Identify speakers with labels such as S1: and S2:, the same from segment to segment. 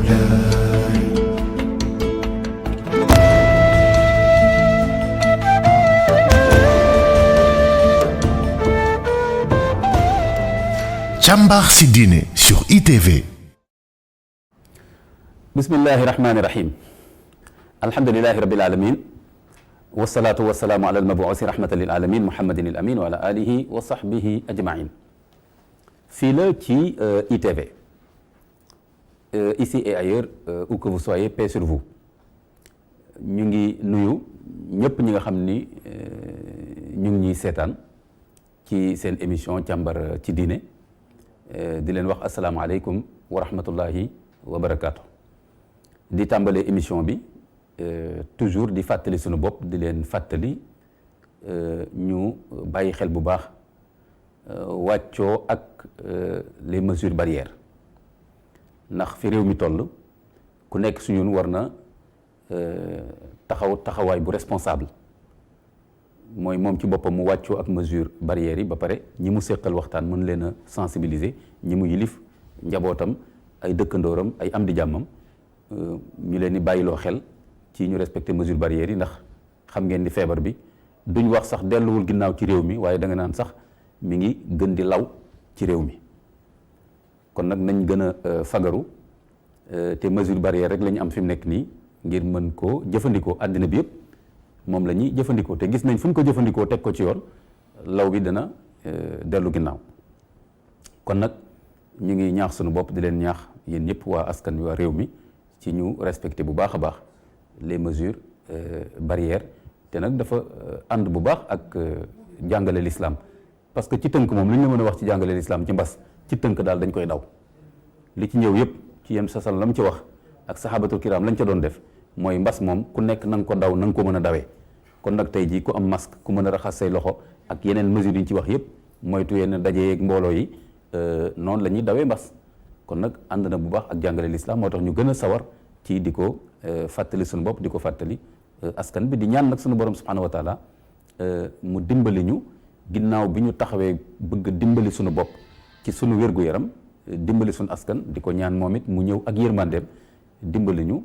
S1: مولاي Càmbar ci diine sur ITV.
S2: Bismillahi rahmani rahim. Alhamdulillahi rabbil alamin. Wassalatu wassalamu ala al-mabuusi rahmatan lil alamin Muhammadin al amin wa ala alihi wa sahbihi ajmain. Fii la ci ITV. Ici et ailleurs, où que vous soyez, paix sur vous. ñu ngi nuyu ñëpp ñi nga xam ni ñu ngi ñuy seetaan ci seen émission càmbar ci diine. Di leen wax asalaamaaleykum wa rahmatullahi wa barakaatu. Di tàmbalee émission bi toujours di fàttali sunu bopp di leen fàttali ñu bàyyi xel bu baax wàccoo ak les mesures barrières ndax fi réew mi toll ku nekk su ñun war na taxawaay bu responsable mooy moom ci boppam mu wàccoo ak mesure barrières yi ba pare ñi mu séqal waxtaan mën leen a sensibiliser ñi mu yilif njabootam ay dëkkandooram ay am di jàmmam ñu leen di bàyyiloo xel ci ñu respecter mesure barrières yi ndax xam ngeen ni feebar bi duñ wax sax delluwul ginnaaw ci réew mi waaye da nga naan sax mi ngi gën di law ci réew mi kon nag nañ gën a fagaru te mesure barrière rek la ñu am fi mu nekk nii ngir mën koo jëfandikoo àddina bi yëpp moom la ñuy jëfandikoo te gis nañ fu ñu ko jëfandikoo teg ko ci yoon law bi dana dellu ginnaaw kon nag ñu ngi ñaax sunu bopp di leen ñaax yéen ñëpp waa askan wi waa réew mi ci ñu respecté bu baax a baax les mesures barrières te nag dafa ànd bu baax ak jàngale l'islam parce que ci tënk moom lu ñu la mën a wax ci jàngale l'islam ci mbas ci tënk daal dañ koy daw li ci ñëw yëpp ci yem sa sal la mu ci wax ak sahabatul kiram lañ ca doon def mooy mbas moom ku nekk na nga ko daw na nga ko mën a dawee kon nag tey jii ku am masque ku mën a raxas say loxo ak yeneen mesures yi ñu ci wax yëpp moytu yenn daje yeeg mbooloo yi noonu la ñuy dawee mbas kon nag ànd na bu baax ak jàngale l'islam moo tax ñu gën a sawar ci di ko fàttali suñu bopp di ko fàttali askan bi di ñaan nag suñu borom subhanahu wa taala mu dimbali ñu ginnaaw bi ñu taxawee bëgg dimbali suñu bopp ci suñu wér-gu-yaram dimbali suñu askan di ko ñaan moom it mu ñëw ak yërmandeem dimbali ñu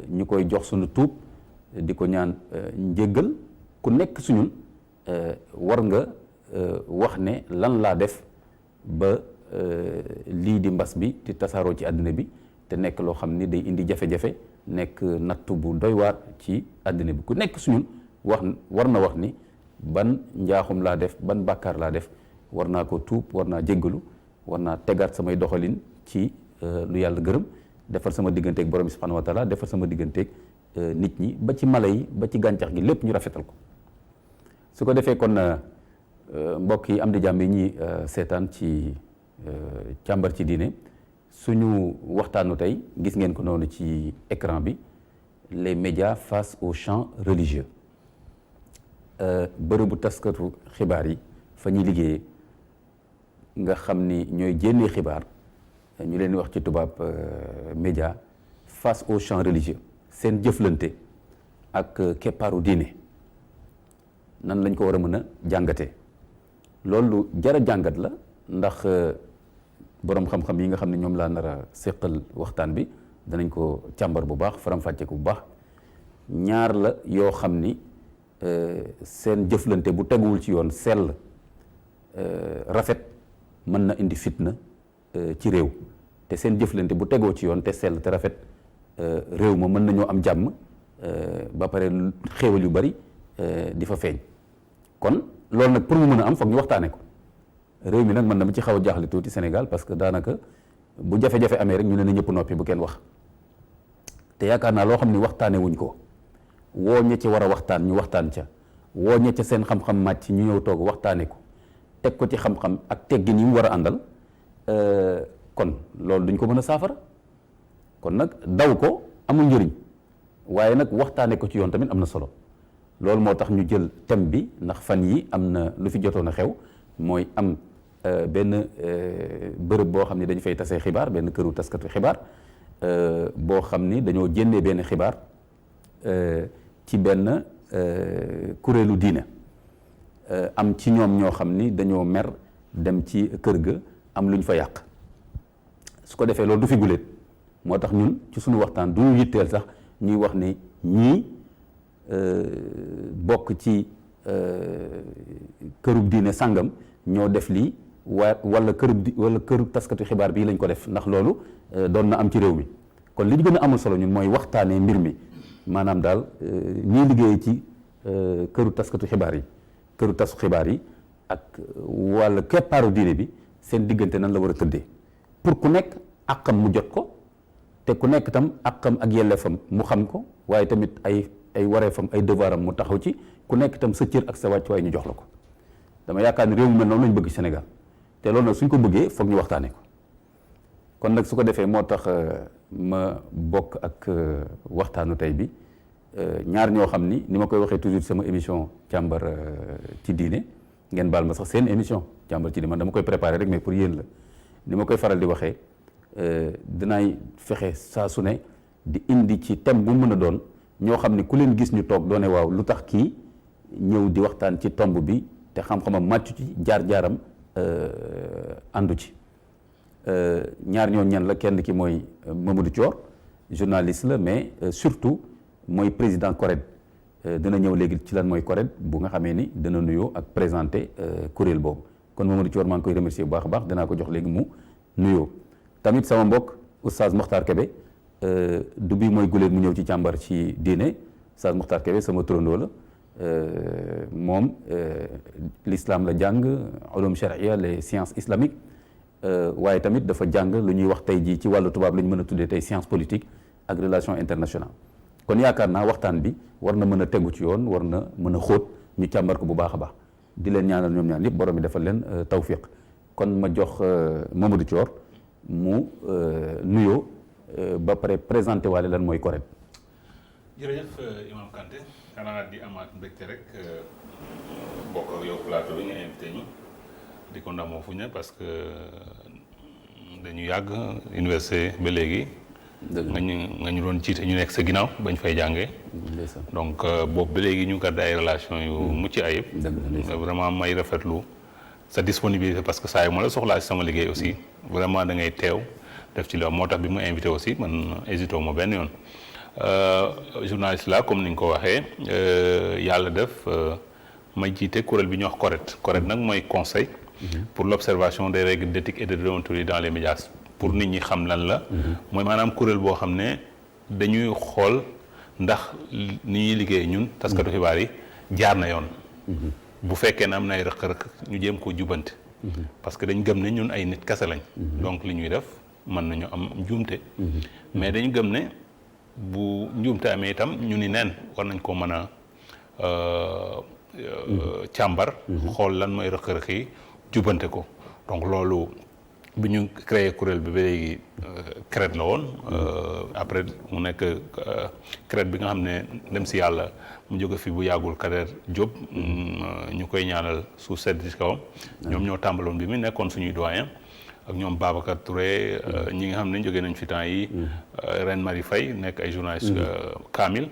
S2: ñu koy jox suñu tuub di ko ñaan njéggal ku nekk suñun war nga wax ne lan laa def ba lii di mbas bi di tasaaroo ci àddina bi te nekk loo xam ni day indi jafe-jafe nekk nattu bu doy waar ci àddina bi ku nekk suñun war na wax ni ban njaaxum laa def ban bàkkaar laa def war naa ko tuub war naa jéggalu war naa tegaat samay doxalin ci lu yàlla gërëm defar sama digganteeg borom bi subhanahu wa taala defar sama digganteeg nit ñi ba ci mala yi ba ci gàncax gi lépp ñu rafetal ko su ko defee kon mbokk yi am di jàmm yi ñi seetaan ci càmbar ci diine suñu waxtaanu tey gis ngeen ko noonu ci écran bi les médias face au champ religieux bërëbu taskatu xibaar yi fa ñuy liggéeyee nga xam ni ñooy jénnee xibaar ñu leen di wax ci tubaab média face au champ religieux seen jëflante ak keppaaru diine nan lañ ko war a mën a jàngatee loolu jara jàngat la ndax boroom xam-xam yi nga xam ne ñoom laa nar a séqal waxtaan bi danañ ko càmbar bu baax faram-fàcce ko bu baax ñaar la yoo xam ni seen jëflante bu teguwul ci yoon sell rafet mën na indi fitna ci réew te seen jëflante bu tegoo ci yoon te sell te rafet réew ma mën nañoo am jàmm ba pare xéewal yu bari di fa feeñ kon loolu nag pour mu mën a am foog ñu waxtaane ko réew mi nag mën na ma ci xaw a jaaxle tuuti Sénégal parce que daanaka bu jafe-jafe amee rek ñu ne na ñëpp noppi bu kenn wax te yaakaar naa loo xam ni waxtaane wuñ ko woo ña ci war a waxtaan ñu waxtaan ca woo ña ca seen xam-xam màcc ñu ñëw toog waxtaane ko teg ko ci xam-xam ak teggin yi mu war a àndal kon loolu duñ ko mën a saafara kon nag daw ko amul njëriñ waaye nag waxtaane ko ci yoon tamit am na solo loolu moo tax ñu jël thème bi ndax fan yi am na lu fi jotoon a xew mooy am benn bërëb boo xam ne dañu fay tasee xibaar benn këru taskatu xibaar boo xam ni dañoo jénnee benn xibaar ci benn kuréelu diine am ci ñoom ñoo xam ni dañoo mer dem ci kër ga am lu ñu fa yàq su ko defee loolu du fi guléet moo tax ñun ci suñu waxtaan du ñu yitteel sax ñuy wax ni ñii bokk ci kërub diine sàngam ñoo def lii wala kërub taskatu xibaar bii lañ ko def, ndax loolu doon na am ci réew mi. kon li ñu gën a amul solo ñun mooy waxtaanee mbir mi, maanaam daal ñiy liggéeyee ci këru taskatu xibaar yi, këru tas xibaar yi ak wala keppaaru diine bi seen diggante nan la war a tëddee pour ku nekk àqam mu jot ko, te ku nekk tam àqam ak yelleefam mu xam ko, waaye tamit ay wareefam ay devoiram mu taxaw ci, ku nekk tam sa cër ak sa wàcc waaye ñu jox la ko. dama yaakaar ni réew mu mel noonu lañ bëgg Sénégal, te loolu nag suñ ko bëggee foog ñu waxtaanee ko. kon nag su ko defee moo tax ma bokk ak waxtaanu tey bi ñaar ñoo xam ni ma koy waxee toujours sama émission càmbar ci diine, ngeen baal ma sax seen émission càmbar ci diine, man dama koy préparer rek mais pour yéen la. ni ma koy faral di waxee dinaay fexe saa su ne di indi ci thème bu mën a doon ñoo xam ni ku leen gis ñu toog doone waaw lu tax kii ñëw di waxtaan ci tomb bi te xam-xamam màccu ci jaar-jaaram àndu ci. ñaar ñoo ñan la, kenn ki mooy Mamadou Thior, journaliste la, mais surtout mooy président CORED. dina ñëw léegi ci lan mooy CORED bu nga xamee ni dina nuyoo ak présenté kuréel boobu. kon Mamadou Thior maa ngi koy remercier bu baax a baax, dinaa ko jox léegi mu nuyoo. tamit sama mbokk Oustaz Mokhtar Kébé, du bii mooy guléet mu ñëw ci càmbar ci diine. Oustaz Mokhtar Kébé sama turandoo la, moom l'islam la jàng, ulum charia, les sciences islamiques. waaye tamit dafa jàng lu ñuy wax tey jii ci wàllu tubaab la ñu mën a tuddee tey science politique ak relation internationale. kon yaakaar naa waxtaan bi war na mën a tegu ci yoon, war na mën a xóot, ñu càmbar ko bu baax a baax. di leen ñaanal ñoom ñaan yëpp borom bi defal leen tawfiq. kon ma jox Mamadou Thior mu nuyoo ba pare présenté waale lan mooy CORED.
S3: jërëjëf Imam Kanté, xanaa di amaat mbégte rek bokk ak yow plateau bi nga invité ñu. di ko ndamoo fu ñu parce que dañu yàgg université ba léegi. nga ñu doon jiite ñu nekk sa ginnaaw bañ fay jàngee. donc boobu ba léegi ñu gàddu ay relation yu mucc ayib. vraiment may rafetlu sa disponibilité parce que saa yu ma la soxlaa si sama liggéey aussi vraiment da ngay teew def ci la moo tax bi mu invité aussi man hésité wu ma benn yoon. journaliste la comme ni nga ko waxee yàlla def may jiite kuréel bi ñuy wax CORED. CORED nag mooy conseil. pour l'observation des règles d'éthique et de déontologie dans les médias, pour nit ñi xam lan la. mooy maanaam kuréel boo xam ne dañuy xool ndax ni ñuy liggéey ñun taskatu xibaar yi jaar na yoon. bu fekkee ne am na ay rëq-rëq ñu jéem koo jubante. parce que dañ gëm ne ñun ay nit kese lañ. donc li ñuy def mën nañu am njuumte. mais dañu gëm ne bu njuumte amee itam ñu ni neen war nañ koo mën a càmbar. xool lan mooy rëq-rëq yi. jubante ko donc loolu bi ñu créé kuréel bi ba léegi CRED la woon après mu nekk CRED bi nga xam ne dem si yàlla mu jóge fi bu yàggul Kader Diop ñu koy ñaanal suuf sedd ci kawam ñoom ñoo tàmbaloon bi mu nekkoon suñuy doyen ak ñoom Babacar Touré ñi nga xam ne jógee nañ fi temps yi Reine Marie Faye nekk ay journaliste kaamil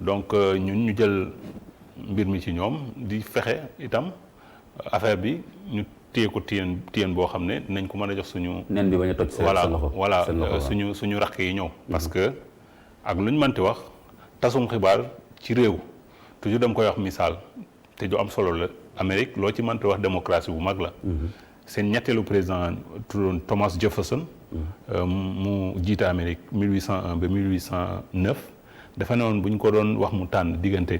S3: donc ñun ñu jël mbir mi ci ñoom di fexe itam affaire bi ñu téye ko téyen boo xam ne dinañ ko mën a jox suñu. nen bi bañ a toj voilà suñu rakk yi ñëw. parce que ak lu ñu mënti wax tasum xibaar ci réew toujours dama koy wax misaal te du am solo la Amérique loo ci mënti wax démocratie bu mag la. seen ñetteelu président tuddoon Thomas Jefferson. mu jiite Amérique 1801 ba 1809 dafa ne woon bu ñu ko doon wax mu tànn diggante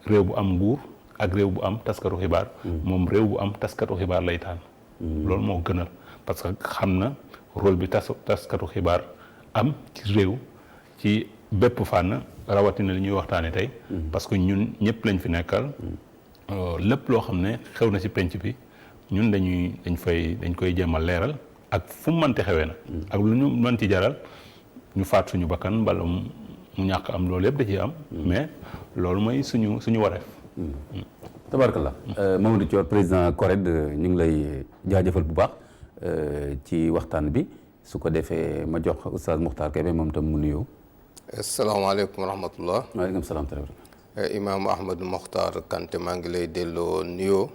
S3: réew bu am nguur. ak réew bu am taskatu xibaar moom réew bu am taskatu xibaar lay tànn loolu moo gënal parce que xam na rôle bi taskatu xibaar am ci réew ci bépp fànn rawatina li ñuy waxtaane tey parce que ñun ñëpp lañ fi nekkal lépp loo xam ne xew na ci penc bi ñun dañ koy jéem a leeral ak fu mu mënti xewee na ak lu ñu mën ci jaral ñu faat suñu bakkan mbala mu ñàkk am loolu yëpp da ciy am mais loolu mooy suñu wareef.
S2: Tabarkallah Mamadou Thior président CORED ñu ngi lay jaajëfal bu baax ci waxtaan bi su ko defee ma jox Oustaz Mokhtar Kébé moom tam mu nuyoo.
S4: asalaamaaleykum wa rahmatullah.
S2: waaleykum salaam.
S4: Imam Ahmadou Mokhtar Kanté maa ngi lay delloo nuyoo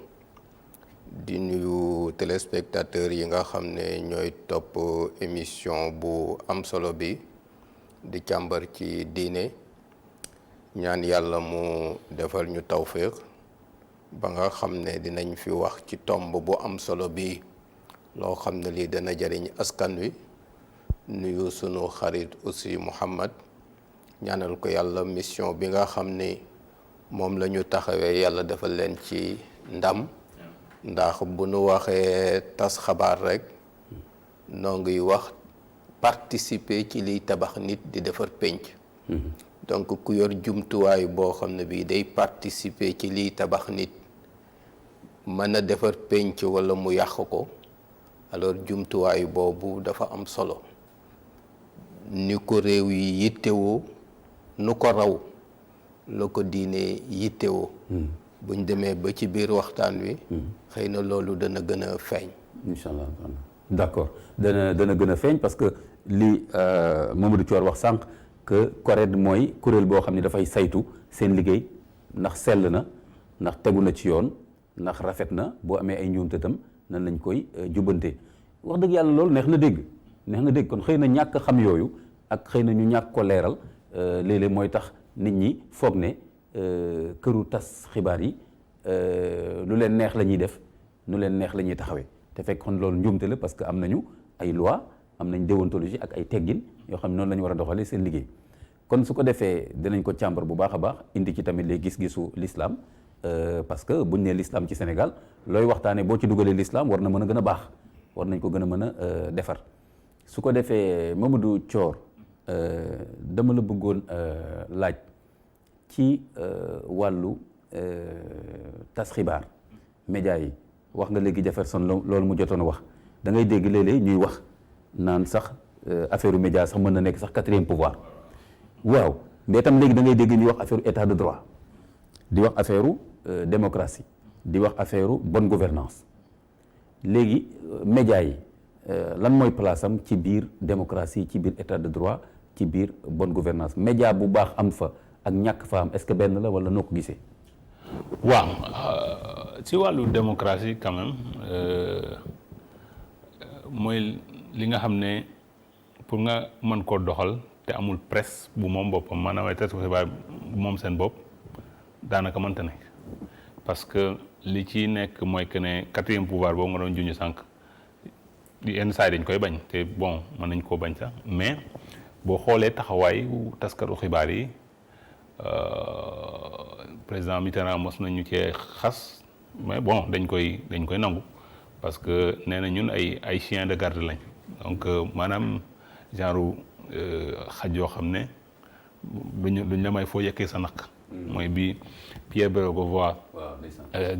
S4: di nuyu téléspectateurs yi nga xam ne ñooy topp émission bu am solo bi di càmbar ci diine ñaan yàlla mu defal ñu tawféex ba nga xam ne dinañ fi wax ci tomb bu am solo bi loo xam ne lii dana jariñ askan wi nuyu sunu xarit aussi Mouhamad ñaanal ko yàlla mission bi nga xam ni moom la ñu taxawee yàlla defal leen ci ndam ndax bu nu waxee tas xabaar rek noo ngi wax participer ci liy tabax nit di defar pénc donc ku yor jumtuwaay boo xam ne bii day participer ci liy tabax nit mën a defar pénc walla mu yàq ko alors jumtuwaay boobu dafa am solo ni ko réew yi yittewoo nu ko raw la ko diine yittewoo buñ demee ba ci biir waxtaan wi xëy na loolu dana gën a feeñ
S2: incha allah d'accord dana gën a feeñ parce que li Mamadou Thior wax sànq que CORED mooy kuréel boo xam ne dafay saytu seen liggéey ndax sell na ndax tegu na ci yoon ndax rafet na boo amee ay njuumte tam nan lañ koy jubbante wax dëgg yàlla loolu neex na dégg kon xëy na ñàkk xam yooyu ak xëy na ñu ñàkk ko leeral léeg-léeg mooy tax nit ñi foog ne këru tas xibaar yi lu leen neex la ñuy def nu leen neex la ñuy taxawee te fekk kon loolu njuumte la parce que am nañu ay loi am nañ déontologie ak ay teggin yoo xam ne noonu la ñu war a doxalee seen liggéey kon su ko defee dinañ ko càmbar bu baax a baax indi ci tamit les gis-gisu l'islam parce que buñ nee l'islam ci Sénégal looy waxtaanee boo ci dugalee l'islam war na mën a gën a baax war nañ ko gën a mën a defar su ko defee Mamadou Thior dama la bëggoon laaj ci wàllu tas xibaar média yi wax nga léegi Jefferson loolu mu jotoon a wax da ngay dégg léeg-léeg ñuy wax naan sax affaire u média sax mën na nekk sax 4e pouvoir waaw mais tam léegi da ngay dégg ñuy wax affaire état de droit di wax affaire u démocratie di wax affaire u bonne gouvernance léegi média yi lan mooy place am ci biir démocratie ci biir état de droit ci biir bonne gouvernance média bu baax am fa ak ñàkk fa am est-ce que benn la wala noo ko gisee.
S3: waaw ci wàllu démocratie quand même mooy li nga xam ne pour nga mën koo doxal te amul presse bu moom boppam maanaam ay taskatu xibaar bu moom seen bopp daanaka mënta nekk parce que li ci nekk mooy que ne 4e pouvoir boobu nga doon junj sànq yenn saa yi dañ koy bañ te bon mën nañ koo bañ sax mais boo xoolee taxawaayu taskatu xibaar yi président Mitterrand mos nañu cee xas mais bon dañ koy nangu parce que nee na ñun ay chien de garde lañ donc maanaam genre xaj yoo xam ne duñ la may foo yekkee sa naq mooy bi Pierre Bérégovoy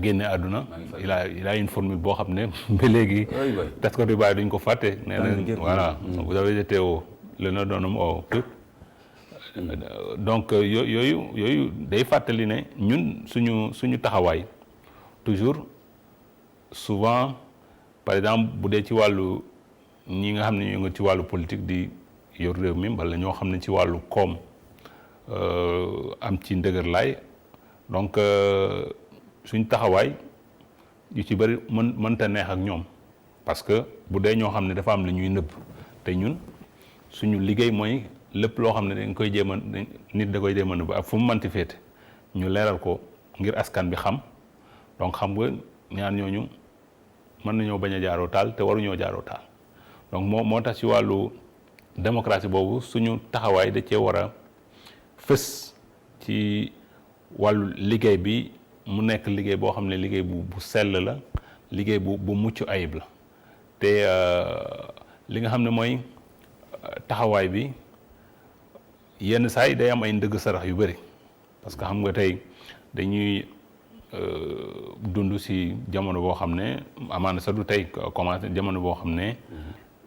S3: génne àdduna il a une formule boo xam ne ba léegi taskatu xibaar duñ ko fàtte nee na voilà vous avez été l'honneur d'un homme au peuple donc yooyu day fàttali ne ñun suñu taxawaay toujours souvent par exemple bu dee ci wàllu ñi nga xam ne ñu ngi ci wàllu politique di yor réew mi wala ñoo xam ne ci wàllu koom am ci ndëgër laay donc suñ taxawaay yu ci bëri mënta neex ak ñoom parce que bu dee ñoo xam ne dafa am lu ñuy nëbb te ñun suñu liggéey mooy lépp loo xam ne dañ koy jéem a nit da koy jéem a nëbb ak fu mu manti féete ñu leeral ko ngir askan bi xam donc xam nga ñaar ñooñu mën nañoo bañ a jaaroo taal te waruñoo jaaroo taal donc moo tax ci wàllu démocratie boobu suñu taxawaay da cee war a fës ci wàllu liggéey bi mu nekk liggéey boo xam ne liggéey bu sell la liggéey bu mucc ayib la te li nga xam ne mooy taxawaay bi yenn saa yi day am ay ndëgg sarax yu bëri parce que xam nga tey dañuy dund ci jamono boo xam ne amaana sax du tey commencé jamono boo xam ne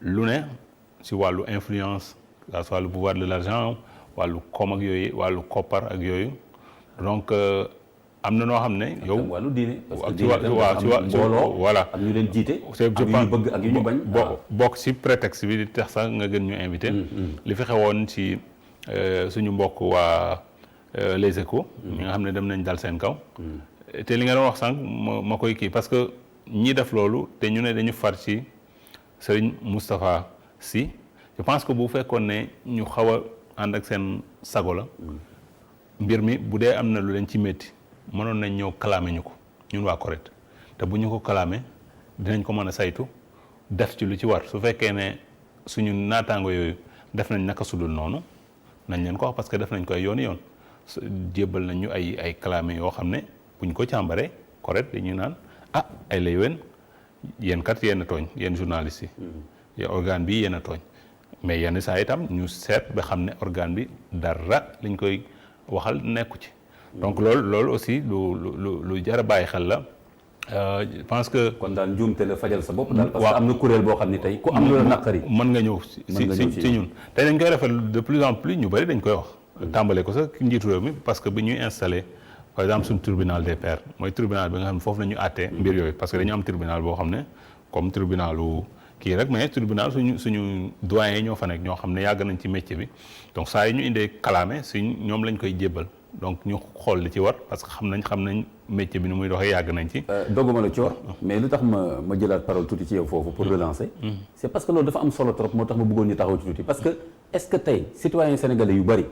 S3: lu ne ci wàllu influence ça soit le pouvoir de l'argent wàllu koom ak yooyu wàllu koppar ak yooyu donc am na noo xam ne yow
S2: wàllu diine parce que
S3: mbooloo voilà
S2: ak ñu leen jiite
S3: je
S2: ak yu ñu bëgg ak yu ñu bañ
S3: bokk ci prétexte bi di tax sax nga gën ñu invité li fi xewoon ci suñu mbokk waa Les Échos ñi nga xam ne dem nañ dal seen kaw te li nga doon wax sànq ma koy kii parce que ñi def loolu te ñu ne dañu far ci Serigne Moustapha Sy je pense que bu fekkoon ne ñu xaw a ànd ak seen sago la mbir mi bu dee am na lu leen ci métti mënoon nañ ñëw kalaame ñu ko ñun waa CORED te bu ñu ko kalaame dinañ ko mën a saytu def ci lu ci war su fekkee ne suñu naataango yooyu def nañ naka sudul noonu nañ leen ko wax parce que def nañ ko ay yoon jébbal nañ ñu ay kalaame yoo xam ne buñ ko càmbaree CORED dañuy naan ay lay wen yéen kat yéen a tooñ yéen journalistes yi organe bi yéen a tooñ mais yenn saa itam ñu seet ba xam ne organe bi dara liñ koy waxal nekku ci donc loolu aussi lu jar a bàyyi xel la je pense que
S2: kon daal njuumte la fajal sa bopp daal parce que am na kuréel boo xam ne tey ku am lu la naqari
S3: mën nga ñëw ci ñun tey dañ koy rafetlu de plus en plus ñu bëri dañ koy wax tàmbale ko sax njiitu réew mi parce que bi ñuy installé par exemple suñu tribunal des pairs mooy tribunal bi nga xam ne foofu la ñu àttee mbir yooyu parce que dañu am tribunal boo xam ne comme tribunalu kii rek mais tribunal suñu doyen yi ñoo fa nekk ñoo xam ne yàgg nañ ci métier bi donc saa yi ñu indee kalaame ñoom lañ koy jébbal donc ñu xool li ci war parce que xam nañ métier bi ni muy doxee yàgg nañ ci.
S2: dogguma la Thior mais lu tax ma jëlaat parole tuuti ci yow foofu pour relancer. c'est parce que loolu dafa am solo trop moo tax ma bëggoon ñu taxaw ci tuuti parce que est-ce que tey citoyens sénégalais yu bari.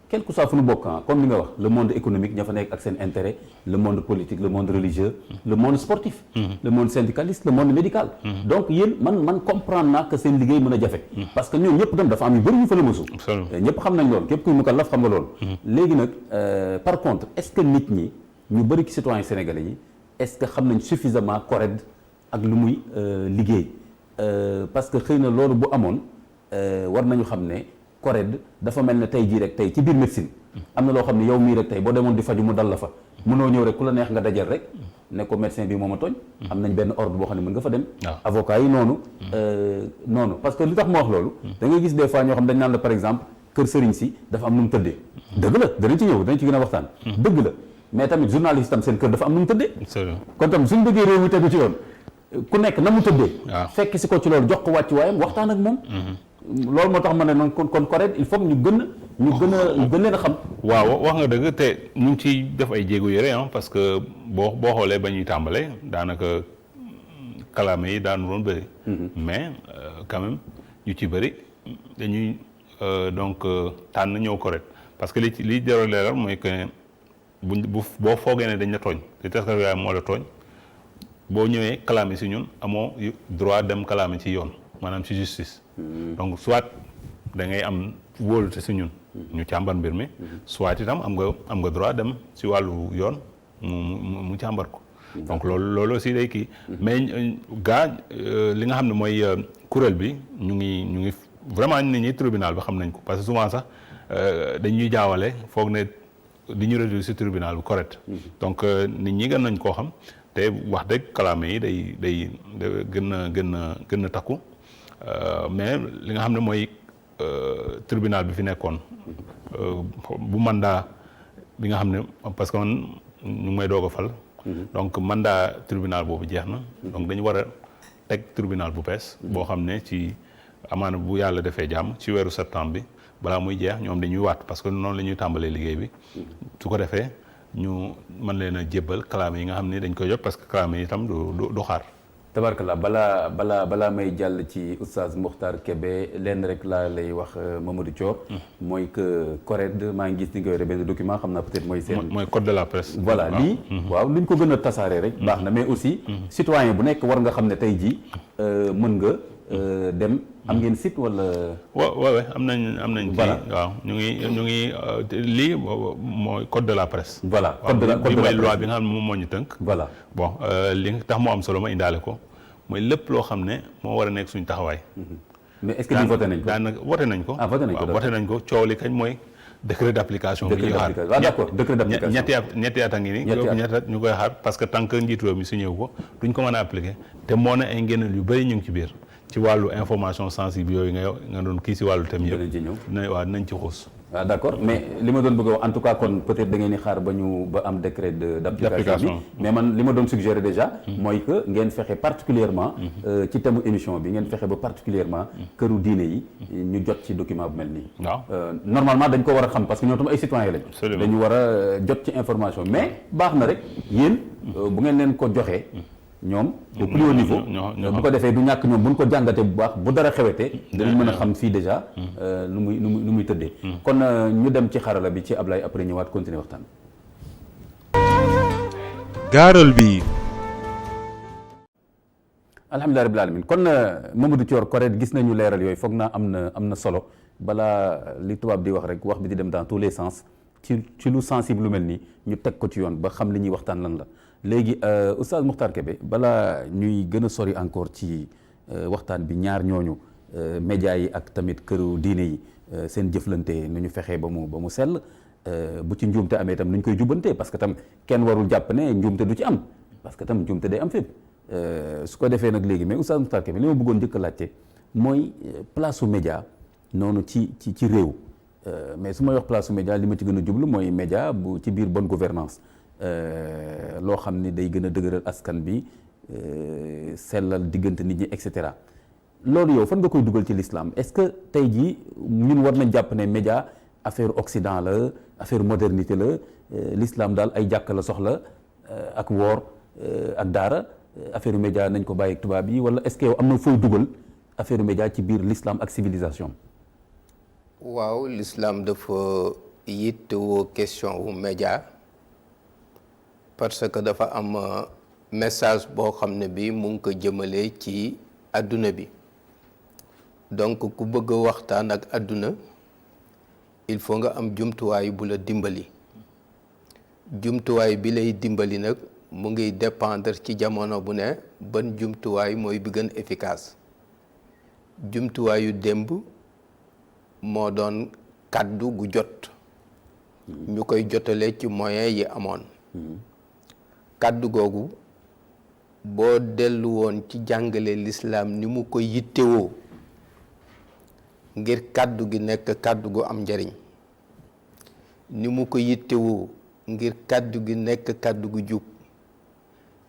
S2: quel que soit fu ñu bokk comme li nga wax le monde économique ña fa nekk ak seen intérêt le monde politique le monde religieux le monde sportif le monde syndicaliste le monde médical donc yéen man comprendre naa que seen liggéey mën a jafe parce que ñoom ñëpp dem dafa am yu bëri ñu fa la mosu ñëpp xam nañ loolu képp kuy mukallaf xam nga loolu léegi nag par contre est-ce que nit ñi ñu bëri ci citoyens sénégalais yi est-ce que xam nañ suffisamment CORED ak lu muy liggéey parce que xëy na loolu bu amoon war nañu xam ne CORED dafa mel ne tey jii rek tey ci biir médecine am na loo xam ne yow mii rek tey boo demoon di faju mu dal la fa mënoo ñëw rek ku la neex nga dajal rek ne ko médecin bi moom a tooñ am nañ benn ordre boo xam ne mën nga fa dem avocat yi noonu parce que li tax ma wax loolu da ngay gis des fois ñoo xam dañ naan la par exemple kër sëriñ si dafa am nu mu tëddee dëgg la danañ ci ñëw danañ ci gën a waxtaan dëgg la mais tamit journaliste tam seen kër dafa am nu mu tëddee kon tam suñ bëggee réew mi tegu ci yoon ku nekk na mu tëddee fekk si ko ci loolu jox ko wàcc waayam waxtaan ak moom loolu moo tax ma ne noonu kon CORED il faut ñu gën leen a xam.
S3: waaw wax nga dëgg te ñu ngi ciy def ay jéego yu rëy parce que boo xoolee ba ñuy tàmbalee daanaka kalaame yi daanu doon bëri. mais quand même ñu ci bëri dañuy donc tànn ñëw CORED parce que li jarul leeral mooy que boo foogee ne dañ la tooñ li tax yaay moo la tooñ boo ñëwee kalaame si ñun amoo droit dem kalaame ci yoon maanaam ci justice. donc soit da ngay am wóolute si ñun ñu càmbar mbir mi soit itam am nga droit dem si wàllu yoon mu càmbar ko donc loolu aussi day kii mais li nga xam ne mooy kuréel bi ñu ngi vraiment nit ñi tribunal bi xam nañ ko parce que souvent sax dañuy jaawale foog ne di ñu réduire si tribunal bi correct donc nit ñi gën nañ koo xam te wax dëgg kalaame yi day gën a takku mais li nga xam ne mooy tribunal bi fi nekkoon bu mandat bi nga xam ne parce que man ñu ngi may doog a fal donc mandat tribunal boobu jeex na donc dañu war a teg tribunal bu bees boo xam ne ci amaana bu yàlla defee jàmm ci weeru septembre bi balaa muy jeex ñoom dañuy waat parce que noonu la ñuy tàmbalee liggéey bi su ko defee ñu mën leen a jébbal kalaame yi nga xam ne dañ koy jot parce que kalaame yi itam du xaar
S2: tabarkalla balaa may jàll ci oustaz Mokhtar Kébé lenn rek laa lay wax Mamadou Thior mooy que CORED maa ngi gis ni nga yore benn document xam naa peut-être mooy seen
S3: mooy code de la presse
S2: voilà lii waaw lu ñu ko gën a tasaare rek baax na mais aussi citoyen bu nekk war nga xam ne tey jii mën nga dem am ngeen site wala
S3: waaw am nañ kii waaw ñu ngi lii mooy code de la presse
S2: voilà code de la
S3: mooy loi bi nga xam ne moom moo ñu tënk
S2: voilà
S3: bon li tax moo am solo ma indaale ko mooy lépp loo xam ne moo war a nekk suñu taxawaay
S2: mais est-ce que ñu voté nañ ko
S3: daanaka voté nañ ko waaw voté nañ ko coow li kañ mooy décret d'application bi ñuy xaar
S2: d'accord décret d'application
S3: ñetti at a ngi nii ñetti at ñu koy xaar parce que tant que njiitu réew mi signé wu ko duñ ko mën a appliquer te moo ne ay ngénneel yu bëri ñu ngi ci biir ci wàllu information sensible yooyu nga doon kii si wàllu thème yëpp nañ ci xuus
S2: waaw d'accord mais li ma doon bëgg a wax en tout cas kon peut-être da ngeen di xaar ba am décret d'application bi mais man li ma doon suggérer déjà mooy que ngeen fexe particulièrement ci thème émission bi ngeen fexe ba particulièrement këru diine yi ñu jot ci document bu mel nii
S3: waaw
S2: normalement dañ ko war a xam parce que ñoo tam ay citoyens lañ dañu war a jot ci information mais baax na rek yéen bu ngeen leen ko joxee ñoom au plus haut niveau bu ko defee du ñàkk ñoom buñ ko jàngatee bu baax bu dara xewetee danañ mën a xam fii déjà nu muy tëddee kon ñu dem ci xarala bi ci Ablaye après ñëwaat continuer waxtaan
S5: gaaral bi
S2: alhamdulilah rabbil alamin kon Mamadou Thior Corrède gis nañu leeral yooyu foog naa am na solo balaa li tubaab di wax rek wax bi di dem dans tous les sens ci lu sensible lu mel nii ñu teg ko ci yoon ba xam li ñuy waxtaan lan la léegi Oustaz Mokhtar Kébé balaa ñuy gën a sori encore ci waxtaan bi ñaar ñooñu médias yi ak tamit këru diine yi seen jëflante nu ñu fexee ba mu sell bu ci njuumte amee tam nu ñu koy jubbantee parce que tam kenn warul jàpp ne njuumte du ci am parce que tam njuumte day am fépp su ko defee nag léegi mais Oustaz Mokhtar Kébé li ma bëggoon njëkk a laajte mooy place su média noonu ci réew mais su may wax place su média li ma ci gën a jublu mooy média bu ci biir bonne gouvernance loo xam ni day gën a dëgëral askan bi sellal diggante nit ñi et cetera loolu yow fan nga koy dugal ci l'islam est-ce que tey jii ñun war nañ jàpp ne média affaire occident la affaire modernité la l'islam daal ay jàkk la soxla ak woor ak daara affaire média nañ ko bàyyi ak tubaab yi wala est-ce que yow am na fooy dugal affaire média ci biir l'islam ak civilisation.
S4: waaw l'islam dafa yittewoo question wu média parce que dafa am message boo xam ne bi mu ngi ko jëmale ci adduna bi donc ku bëgg a waxtaan ak adduna il faut nga am jumtuwaay bu la dimbali jumtuwaay bi lay dimbali nag mu ngi dépendre ci jamono bu ne ban jumtuwaay mooy bi gën efficace jumtuwaayu démb moo doon kàddu gu jot ñu koy jotale ci moyens yi amoon kàddu googu boo dellu woon ci jàngale l'islam ni mu ko yittewoo ngir kàddu gi nekk kàddu gu am njariñ ni mu ko yittewoo ngir kàddu gi nekk kàddu gu jub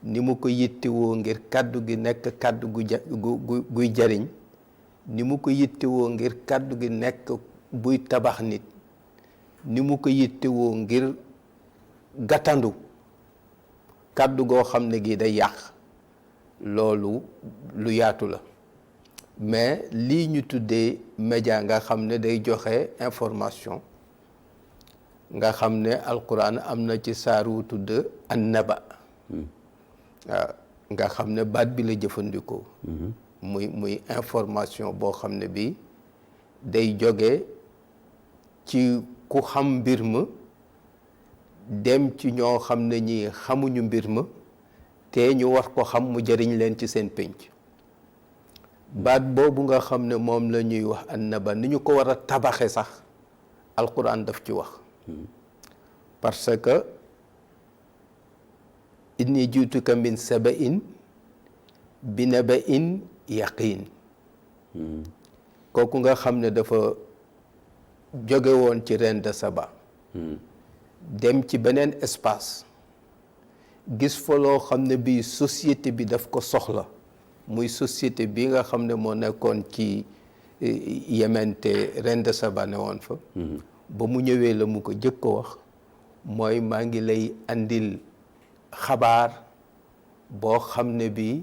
S4: ni mu ko yittewoo ngir kàddu gi nekk kàddu guy jariñ ni mu ko yittewoo ngir kàddu gi nekk buy tabax nit ni mu ko yittewoo ngir gàttandu kàddu goo xam ne gi day yàq loolu lu yaatu la mais lii ñu tuddee média nga xam ne day joxe information nga xam ne alquran am na ci saar wu tudd annaba waaw nga xam ne baat bi la jëfandikoo muy information boo xam ne bi day jóge ci ku xam mbir ma dem ci ñoo xam ne ñi xamuñu mbir ma te ñu war ko xam mu jëriñ leen ci seen pénc baat boobu nga xam ne moom la ñuy wax annaba ni ñu ko war a tabaxe sax alquran daf ci wax parce que inni jiituka min saba'in bi naba'in yaqin kooku nga xam ne dafa jóge woon ci reine de Saba dem ci beneen espace gis fa loo xam ne bii société bi daf ko soxla muy société bi nga xam ne moo nekkoon ci Yémen te reine de Saba ne woon fa ba mu ñëwee la mu ko jëkk ko wax mooy maa ngi lay andil xabaar boo xam ne bii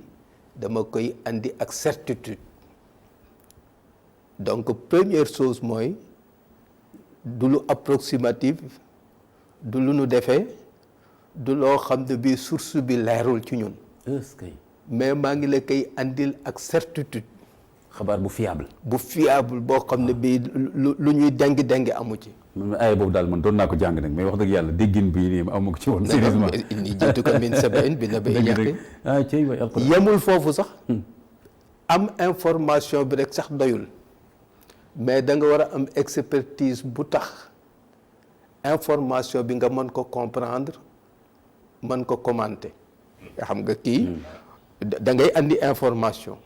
S4: dama koy andi ak certitude donc première chose mooy du lu approximatif du lu nu defee du loo xam ne bii source bi leerul ci ñun mais maa ngi la koy andil ak certitude
S2: xabaar bu fiable
S4: boo xam ne bii lu ñuy dengi amu ci
S2: ay boobu daal man doon naa ko jàng nag mais wax dëgg yàlla déggin bi nii amu ko ci woon sérieusement
S4: inni jiituka min saba'in bi naba'in yaqin yemul foofu sax am information bi rek sax doyul mais da nga war a am expertise bu tax information bi nga mën ko comprendre mën ko commenter nga xam nga kii da ngay andi information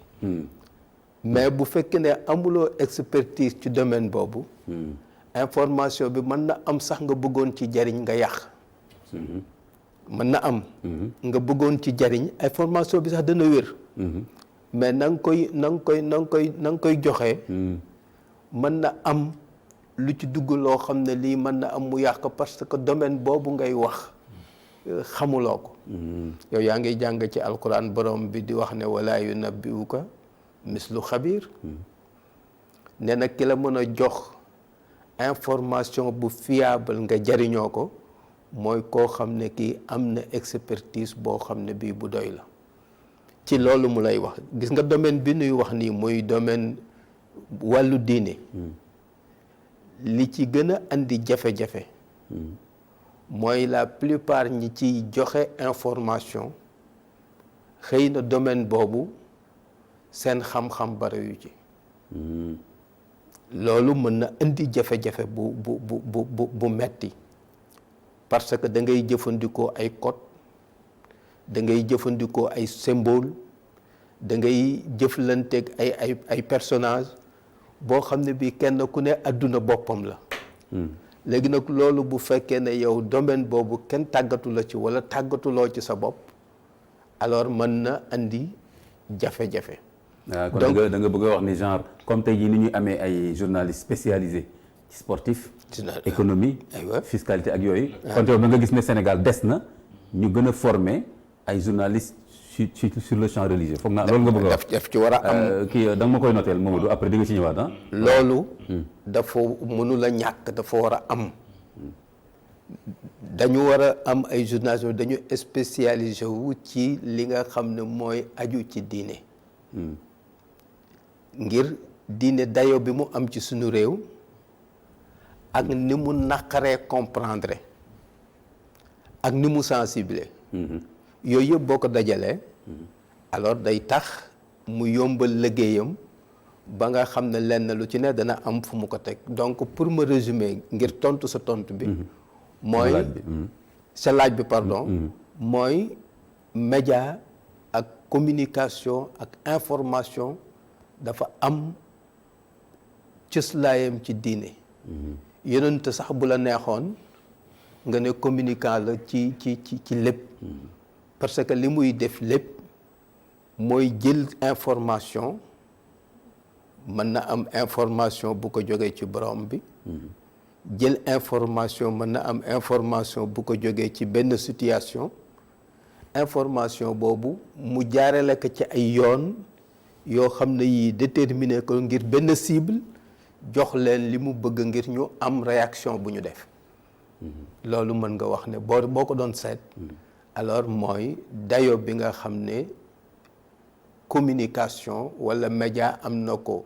S4: mais bu fekkee ne amuloo expertise ci domaine boobu information bi mën na am sax nga bëggoon ci jariñ nga yàq mën na am nga bëggoon ci jariñ information bi sax dana wér mais na nga koy joxe mën na am lu ci dugg loo xam ne lii mën na am mu yàq parce que domaine boobu ngay wax xamuloo ko yow yaa ngi jàng ci alquran borom bi di wax ne wala yunabbi'uka mislu xabiir nee na ki la mën a jox information bu fiable nga jariñoo ko mooy koo xam ne kii am na expertise boo xam ne bii bu doy la ci loolu mu lay wax gis nga domaine bi nuy wax nii muy domaine wàllu diine li ci gën a andi jafe-jafe mooy la plupart ñi ciy joxe information xëy na domaine boobu seen xam-xam bare yu ci loolu mën na indi jafe-jafe bu metti parce que da ngay jëfandikoo ay code da ngay jëfandikoo ay symbole da ngay jëflanteeg ay personnage boo xam ne bii kenn ku ne àdduna boppam la léegi nag loolu bu fekkee ne yow domaine boobu kenn tàggatu la ci walla tàggatuloo ci sa bopp alors mën na andi jafe-jafe
S2: kon da nga bëgg a wax ni genre comme tey jii ni ñuy amee ay journalistes spécialisés ci sportif économie fiscalité ak yooyu kon yow da nga gis ne Sénégal des na ñu gën a former ay journalistes sur le champ religieux foog naa loolu nga bëgg a wax
S4: daf ci war a am
S2: kii da nga ma koy noteel Mamadou après di nga ci ñëwaat
S4: loolu dafa mënula ñàkk dafa war a am dañu war a am ay journalistes dañu spécialisé wu ci li nga xam ne mooy aju ci diine ngir diine dayo bi mu am ci suñu réew ak ni mu naqaree comprendre ak ni mu sensible yooyu yëpp boo ko dajalee alors day tax mu yombal liggéeyam ba nga xam ne lenn lu ci ne dana am fu mu ko teg donc pour me résumer ngir tontu sa tontu bi mooy sa laaj bi pardon mooy média ak communication ak information dafa am cëslaayam ci diine yonent sax bu la neexoon nga ne communicant la ci lépp parce que li muy def lépp mooy jël information mën na am information bu ko jógee ci borom bi jël information mën na am information bu ko jógee ci benn situation information boobu mu jaarale ko ci ay yoon yoo xam ne yii déterminer ko ngir benn cible jox leen li mu bëgg ngir ñu am réaction bu ñu def loolu mën nga wax ne boo ko doon seet alors mooy dayo bi nga xam ne communication walla média am na ko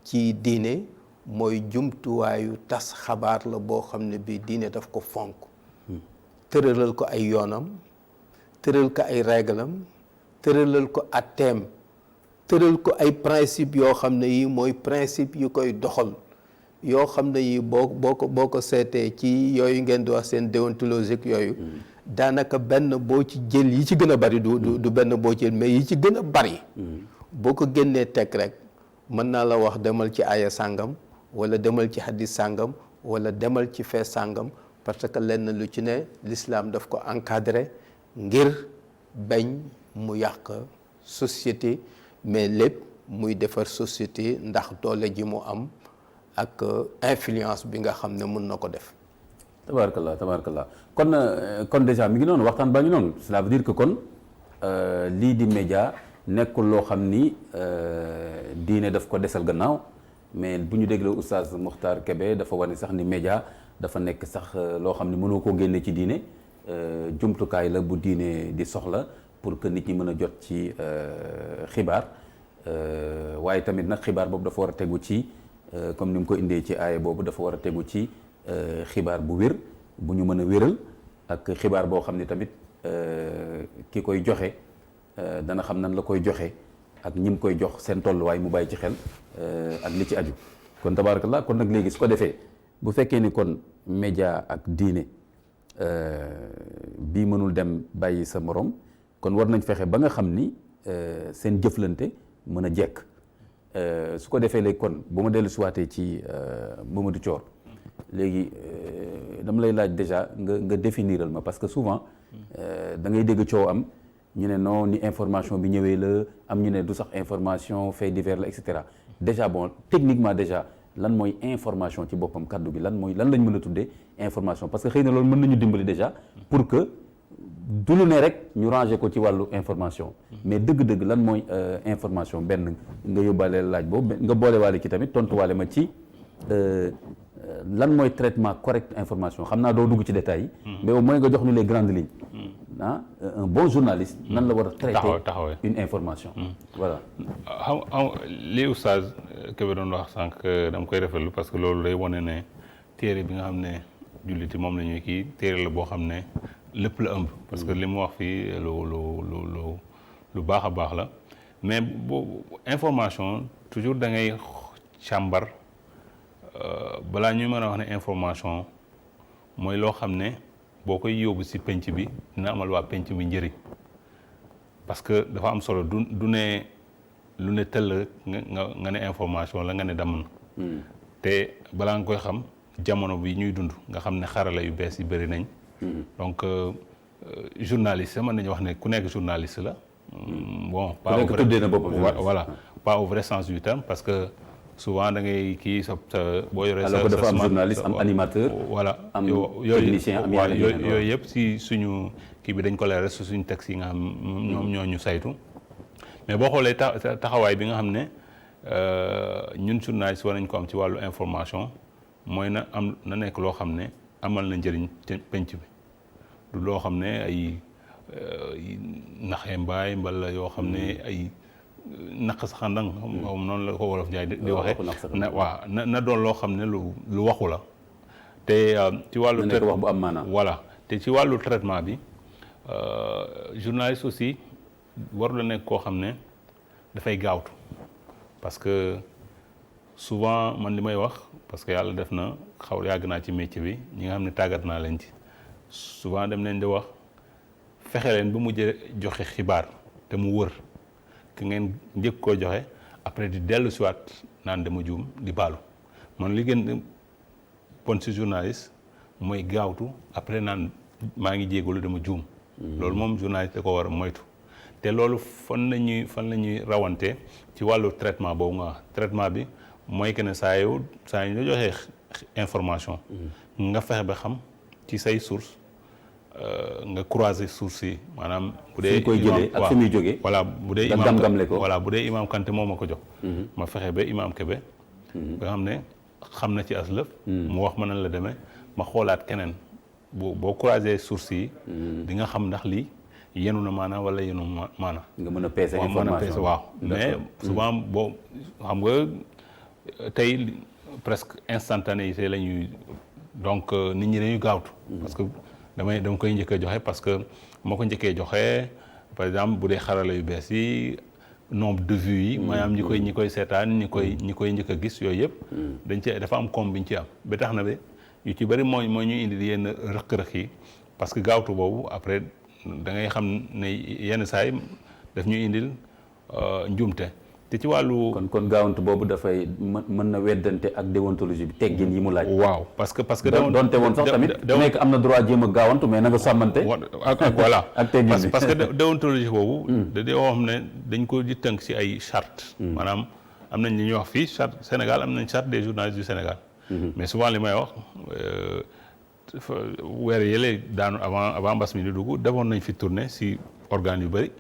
S4: ci diine mooy jumtuwaayu tas xabaar la boo xam ne bii diine daf ko fonk tëralal ko ay yoonam tëral ko ay réglam tëralal ko atteem tëral ko ay principe yoo xam ne yi mooy principe yu koy doxal yoo xam ne yi boo ko seetee ci yooyu ngeen di wax seen déontologique yooyu daanaka benn boo ci jël yi ci gën a bari du benn boo ci jël mais yi ci gën a bari boo ko génnee teg rek mën naa la wax demal ci aaya sàngam wala demal ci hadis sàngam wala demal ci fee sàngam parce que lenn lu ci ne l'islam daf ko encadré ngir bañ mu yàq société mais lépp muy defar société ndax doole ji mu am ak influence bi nga xam ne mën na ko def.
S2: tabaarakallah kon déjà mi ngi noonu waxtaan baa ngi noonu cela veut dire que kon lii di média nekkul loo xam ni diine daf ko desal gannaaw mais bu ñu dégloo oustaz Mokhtar Kébé dafa wane sax ni média dafa nekk sax loo xam ni mënoo koo génne ci diine jumtukaay la bu diine di soxla pour que nit ñi mën a jot ci xibaar waaye tamit nag xibaar boobu dafa war a tegu ci comme ni mu ko indee ci aaya boobu dafa war a tegu ci xibaar bu wér bu ñu mën a wéral ak xibaar boo xam ne tamit ki koy joxe dana xam nan la koy joxe ak ñi mu koy jox seen tolluwaay mu bàyyi ci xel ak li ci aju kon tabaarakallah kon nag léegi su ko defee bu fekkee ni kon média ak diine bii mënul dem bàyyi sa morom kon war nañ fexe ba nga xam ni seen jëflante mën a jekk su ko defee léegi kon bu ma dellu siwaatee ci Mamadou Thior léegi dama lay laaj déjà nga définiral ma parce que souvent da ngay dégg coow am ñu ne non ni information bi ñëwee la am ñu ne du sax information fait divers la et cetera déjà bon techniquement déjà lan mooy information ci boppam kaddu gi lan lañ mën a tuddee information parce que xëy na loolu mën nañu dimbali déjà pour que du lu ne rek ñu ranger ko ci wàllu information mais dëgg-dëgg lan mooy information benn nga yóbbaale laaj boobu nga boole waale ci tamit tontuwaale ma ci lan mooy traitement correct information xam naa doo dugg ci détails yi mais au moins nga jox ñu les grandes lignes un bon journaliste nan la war a traiter une information voilà
S3: xam li oustaz Kébé doon wax sànq dama koy rafetlu parce que loolu day wane ne téere bi nga xam ne julliti moom la ñuy kii téere la boo xam ne lépp la ëmb parce que li mu wax fii lu baax a baax la mais bu information toujours da ngay càmbar balaa ñuy mën a wax ne information mooy loo xam ne boo koy yóbbu ci penc bi dina amal waa penc bi njëriñ parce que dafa am solo du ne lu ne tëll nga ne information la nga ne damm na te balaa nga koy xam jamono bi ñuy dund nga xam ne xarala yu bees yi bëri nañ donc journaliste mën nañu wax ne ku nekk journaliste la bon pas au vrai voilà pas au vrai sens du terme parce que souvent da ngay kii sa boo yoree sa
S2: dafa am journaliste am animateur
S3: voilà
S2: am technicien am
S3: yooyu yëpp si suñu kii bi dañ ko leeral si suñu texte yi nga xam ñoom ñoo ñu saytu mais boo xoolee taxawaay bi nga xam ne ñun journaliste war nañ ko am ci wàllu information mooy na nekk loo xam ne amal na njëriñ penc bi du loo xam ne ay naxee mbaay mbala yoo xam ne ay naq sa xandang moom noonu la ko wolof Njaay di waxee na doon loo xam ne lu waxu la te ci wàllu
S2: wax bu am maanaam
S3: voilà te ci wàllu traitement bi journaliste aussi waru la nekk koo xam ne dafay gaawtu parce que souvent man li may wax parce que yàlla def na yàgg naa ci métier bi ñi nga xam ne tàggat naa leen ci souvent dem leen di wax fexe leen ba mu joxe xibaar te mu wër ki ngeen njëkk koo joxe après di dellu siwaat naan dama juum di baalu man li gën bon si journaliste mooy gaawtu après naan maa ngi jégalu dama juum loolu moom journaliste da ko war a moytu te loolu fan la ñuy rawante ci wàllu traitement boobu nga wax traitement bi mooy que ne saa yu la joxee information nga fexe ba xam ci say source nga croiser source yi maanaam bu dee
S2: koy jëlee ak fi muy jógee
S3: voilà bu dee bu dee imam Kanté moo ma ko jox ma fexe ba imam Kébé nga xam ne xam na ci aslëf mu wax ma nan la demee ma xoolaat keneen boo croiser source yi di nga xam ndax lii yenu na maanaam wala yenu maanaam
S2: nga mën a peese information
S3: waaw mais souvent boo xam nga tey presque instantanéité la ñuy donc nit ñi dañuy gaawtu parce que dama koy njëkk a joxe parce que moo ko njëkkee joxe par exemple bu dee xarala yu bees yi nombre de vues yi maanaam ñi koy seetaan ñi koy njëkk a gis yooyu yëpp dañ ci dafa am koom bi ñu ci am ba tax na ba yu ci bëri moo ñuy indi yenn rëq-rëq yi parce que gaawtu boobu après da ngay xam ne yenn saay daf ñu indil njuumte te ci wàllu
S2: kon gaawantu boobu dafay mën na weddante ak déontologie bi teggin yi mu laaj.
S3: waaw parce que
S2: doonte woon sax tamit nekk am na droit jéem a gaawantu mais na nga sàmmante
S3: ak voilà
S2: ak teggin bi
S3: parce que déontologie boobu da dee woo xam ne dañ ko di tënk ci ay charte maanaam am nañ li ñuy wax fii charte Sénégal am nañ charte des journalistes du Sénégal mais souvent li may wax weer yële daanu avant mbas mi di dugg defoon nañ fi tournée ci organes yu bëri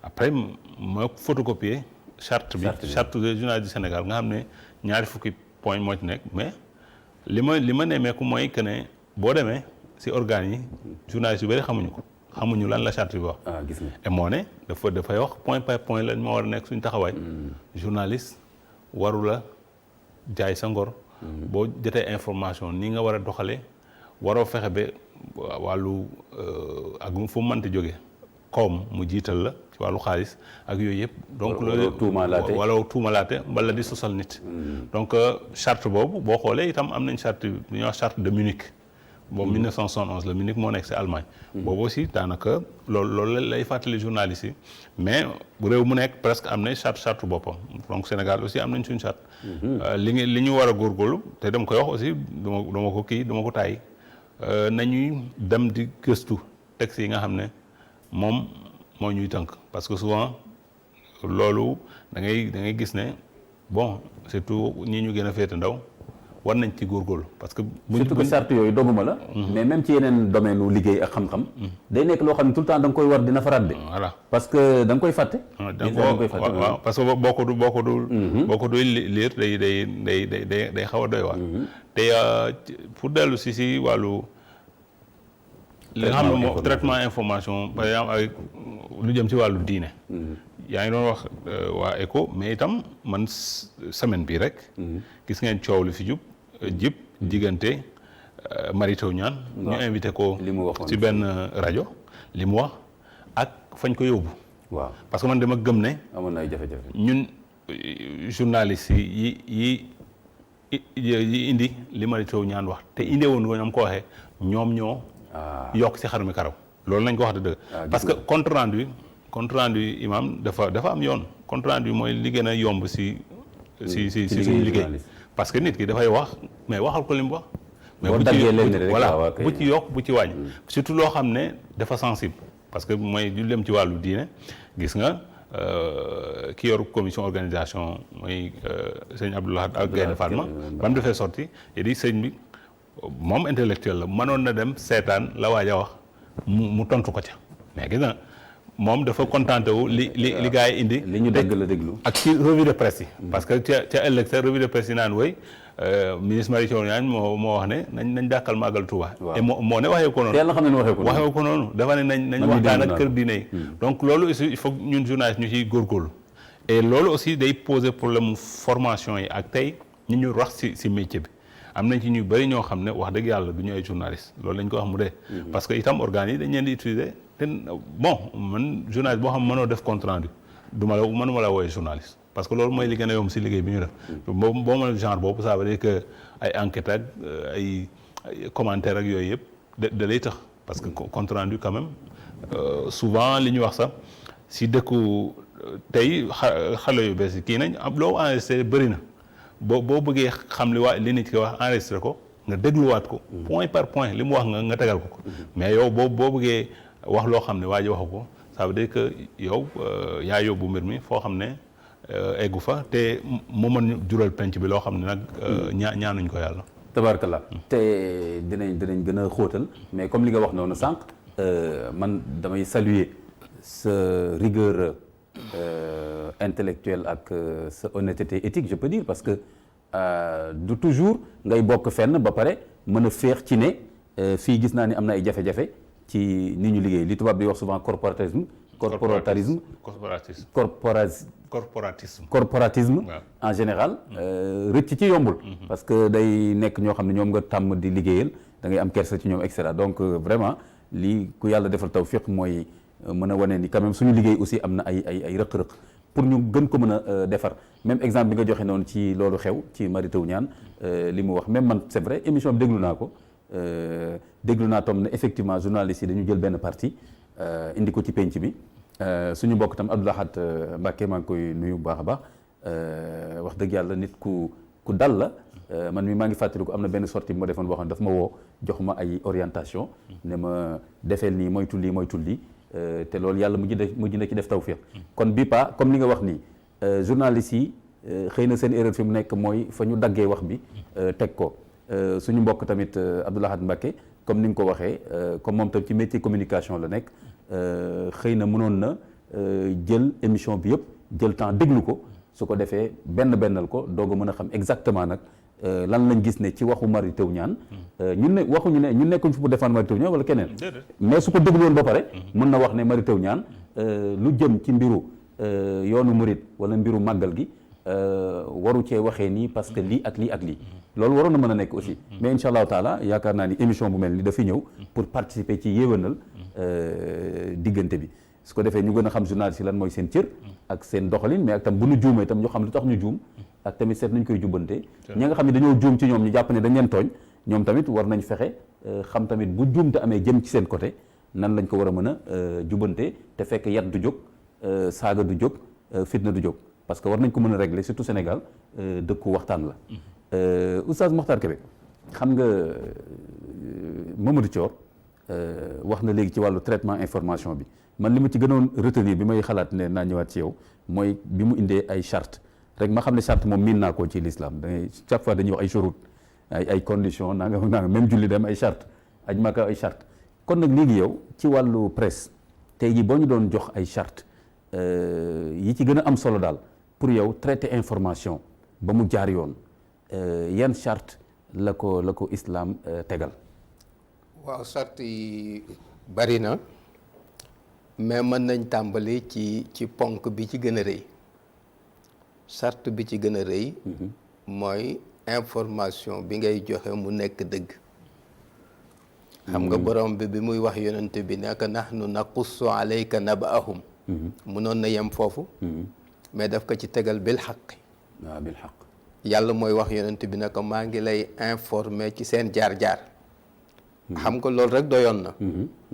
S3: après ma photocopier charte des journalistes du Sénégal nga xam ne ñaari fukki point moo ci nekk mais li ma nemmeeku mooy que ne boo demee ci organes yi journalistes yu bëri xamuñu lan la charte bi wax
S2: gis nga
S3: et moo ne dafay wax point par point la moo war a nekk suñu taxawaay journaliste waru la jaay sa ngor boo jotee information ni nga war a doxalee waroo fexe ba wàllu ak fu mu mënti jógee koom mu jiital la ci wàllu xaalis ak yooyu yëpp donc loolu tuumalaate mbala di sosal nit donc charte boobu boo xoolee itam am nañ charte bi ñuy wax charte de Munich boobu 1971 la Munich moo nekk ci Allemagne boobu aussi daanaka loolu lay fàttali journalistes yi mais bu réew mu nekk presque am nañ charte boppam donc Sénégal aussi am nañ suñu charte li ñu war a góorgóorlu te dama koy wax aussi dama ko tàyyi nañuy dem di gëstu texte yi nga xam ne moom moo ñuy tënk parce que souvent loolu da ngay gis ne bon surtout ñii ñu gën a féete ndaw war nañ ci góorgóorlu parce que.
S2: surtout que charte yooyu doguma la. mais même ci yeneen domaine u liggéey ak xam-xam. day nekk loo xam ne tout le temps da nga koy war dina faraat de.
S3: voilà
S2: parce que da nga koy fàtte.
S3: da nga koy fàtte waaw parce que boo ko dul lire day xaw a doy waar. te pour dellu si wàllu. li nga xam ne moom traitement information par exemple avec lu jëm ci wàllu diine. yaa ngi doon wax waa ECHO mais itam man semaine bi rek. gis ngeen coow li fi jib diggante Mary Teuw Niane ñu invité ko ci benn rajo li mu wax ak fañ ko yóbbu.
S2: waaw
S3: parce que man dama gëm ne.
S2: amoon na ay jafe-jafe.
S3: ñun journalistes yi indi li Mary Teuw Niane wax te indi woon ko ñoom ko waxee ñoom ñoo. yokk ci xar mi karaw loolu lañ ko wax dëgg. parce que compte rendu imam dafa am yoon compte rendu mooy li gën a yomb si suñu liggéey parce que nit ki dafay wax mais waxal ko li mu wax. mais bu ci yokk bu ci wàññi. surtout loo xam ne dafa sensible parce que mooy lu dem ci wàllu diine gis nga ki yor commission organisation mooy sëñ Abdoulaye ak Gaynde Fatma ba mu defee sorti et di sëñ bi moom intellectuel la mënoon na dem seetaan la waaj a wax mu tontu ko ca mais gis na moom dafa contenté wu li gars yi indi.
S2: li ñu dégg la déglu.
S3: ak ci revue de presse yi. parce que ca ëllëg sa revue de presse yi naan woy ministre Mary Teuw Niane moo wax ne nañ dàkkal màggal Touba. waaw et moo ne waxee ko noonu.
S2: yàlla xam ne waxee
S3: ko noonu dafa ne nañ waxtaan ak kër diine yi. donc loolu aussi il faut ñun journaliste ñu ciy góorgóorlu. et loolu aussi day poser problème formation yi ak tey ñu wax si métier bi. am nañ ci ñu bëri ñoo xam ne wax dëgg yàlla du ñu ay journaliste loolu lañ ko wax mu dee. parce que itam organes yi dañ leen di utiliser te bon man journaliste boo xam mënoo def compte rendu mënuma la wooyee journaliste parce que loolu mooy li gën a yomb si liggéey bi ñu def. boo ma genre boobu ça veut dire que ay enquête ak ay commentaire ak yooyu yëpp da lay tax parce que compte rendu quand même souvent li ñu wax sax si dëkku tey xale yu bees yi kii nañ am loo enregistré bëri na. boo bëggee xam li nit ki wax enregistré ko nga dégluwaat ko point par point li mu wax nga tegal ko mais yow boo bëggee wax loo xam ne waa ji waxu ko ça veut dire que yow yaa yóbbu mbir mi foo xam ne eggu fa te mu mën jural penc bi loo xam ne nag ñaanuñ ko yàlla.
S2: tabarkalla te dinañ gën a xóotal mais comme li nga wax noonu sànq man damay saluer sa rigueur intellectuelle ak sa honnêteté éthique je peux dire parce que du toujours ngay bokk fenn ba pare mën a féex ci ne fii gis naa ni am na ay jafe-jafe ci ni ñu liggéey li tubaab di wax souvent corporatisme en général rëcc ci yombul parce que day nekk ñoo xam ne ñoom nga tàmm di liggéeyal da ngay am kersa ci ñoom et cetera donc vraiment lii ku yàlla defal tawfiq mooy mën a wane ni quand même suñu liggéey aussi am na ay rëq-rëq pour ñu gën ko mën a defar même exemple bi nga joxe noonu ci loolu xew ci Mary Teuw Niane li mu wax même man c'est vrai émission bi déglu naa ko déglu naa tom ne effectivement journalistes yi dañu jël benn parti indi ko ci penc bi suñu mbokk tam Abdou Lahad Mbacké maa ngi koy nuyu bu baax a baax wax dëgg yàlla nit ku dal la man mi maa ngi fàttali ko am na benn sortie bi ma defoon boo xam ne daf ma woo jox ma ay orientation ne ma defeel nii moytul lii te loolu yàlla mujj na ci def tawfiq kon bi pas comme li nga wax nii journalistes yi xëy na seen erreur fi mu nekk mooy fa ñu daggee wax bi teg ko suñu mbokk tamit Abdou Lahad Mbacké comme ni nga ko waxee comme moom tam ci métier communication la nekk xëy na mënoon na jël émission bi yëpp jël temps déglu ko su ko defee bennal ko doog a mën a xam exactement nag lan lañ gis ne ci waxu Mary Teuw Niane ñun ne waxuñu ne ñun nekkuñ fi pour défendre Mary Teuw Niane wala keneen mais su ko dégluwoon ba pare mën na wax ne Mary Teuw Niane lu jëm ci mbiru yoonu murit wala mbiru màggal gi waru cee waxee nii parce que lii ak lii loolu waroon na mën a nekk aussi mais incha allahu taala yaakaar naa ni émission bu mel ni dafa ñëw pour participer ci yéwénal diggante bi su ko defee ñu gën a xam journaliste yi lan mooy seen cër ak seen doxalin mais ak tam bu ñu juumee tam ñu xam lu tax ñu juum ak tamit seet nañ koy jubbante ñi nga xam ne dañoo juum ci ñoom ñu jàpp ne dañ leen tooñ ñoom tamit war nañ fexe xam tamit bu juum te amee jëm ci seen côté nan lañ ko war a mën a jubbante te fekk yat du jóg saaga du jóg fitna du jóg parce que war nañ ko mën a régler surtout Sénégal dëkku waxtaan la Oustaz Mokhtar Kébé xam nga Mamadou Thior wax na léegi ci wàllu traitement information bi man li ma ci gënoon retenir bi may xalaat ne naa ñëwaat ci yow mooy bi mu indee ay charte rek ma xam ne charte moom miin naa ko ci l'islam da ngay chaque fois dañuy wax ay shurut ay conditions nanga même julli dem ay charte aj Makka ay charte kon nag léegi yow ci wàllu presse tey jii boo ñu doon jox ay charte yi ci gën a am solo daal pour yow traiter information ba mu jaar yoon yan charte la ko islam tegal.
S4: waaw charte yi bari na mais mën nañ tàmbali ci ponk bi ci gën a rëy charte bi ci gën a rëy mooy information bi ngay joxe mu nekk dëgg. xam nga borom bi muy wax yonent bi nekk nahnu naqussu alayka naba'ahum munoon na yem foofu mais daf ko ci tegal bil xaq.
S2: waaw bil xaq.
S4: yàlla mooy wax yonent bi ne ko maa ngi lay informer ci seen jaar-jaar. xam nga loolu rek doyoon na.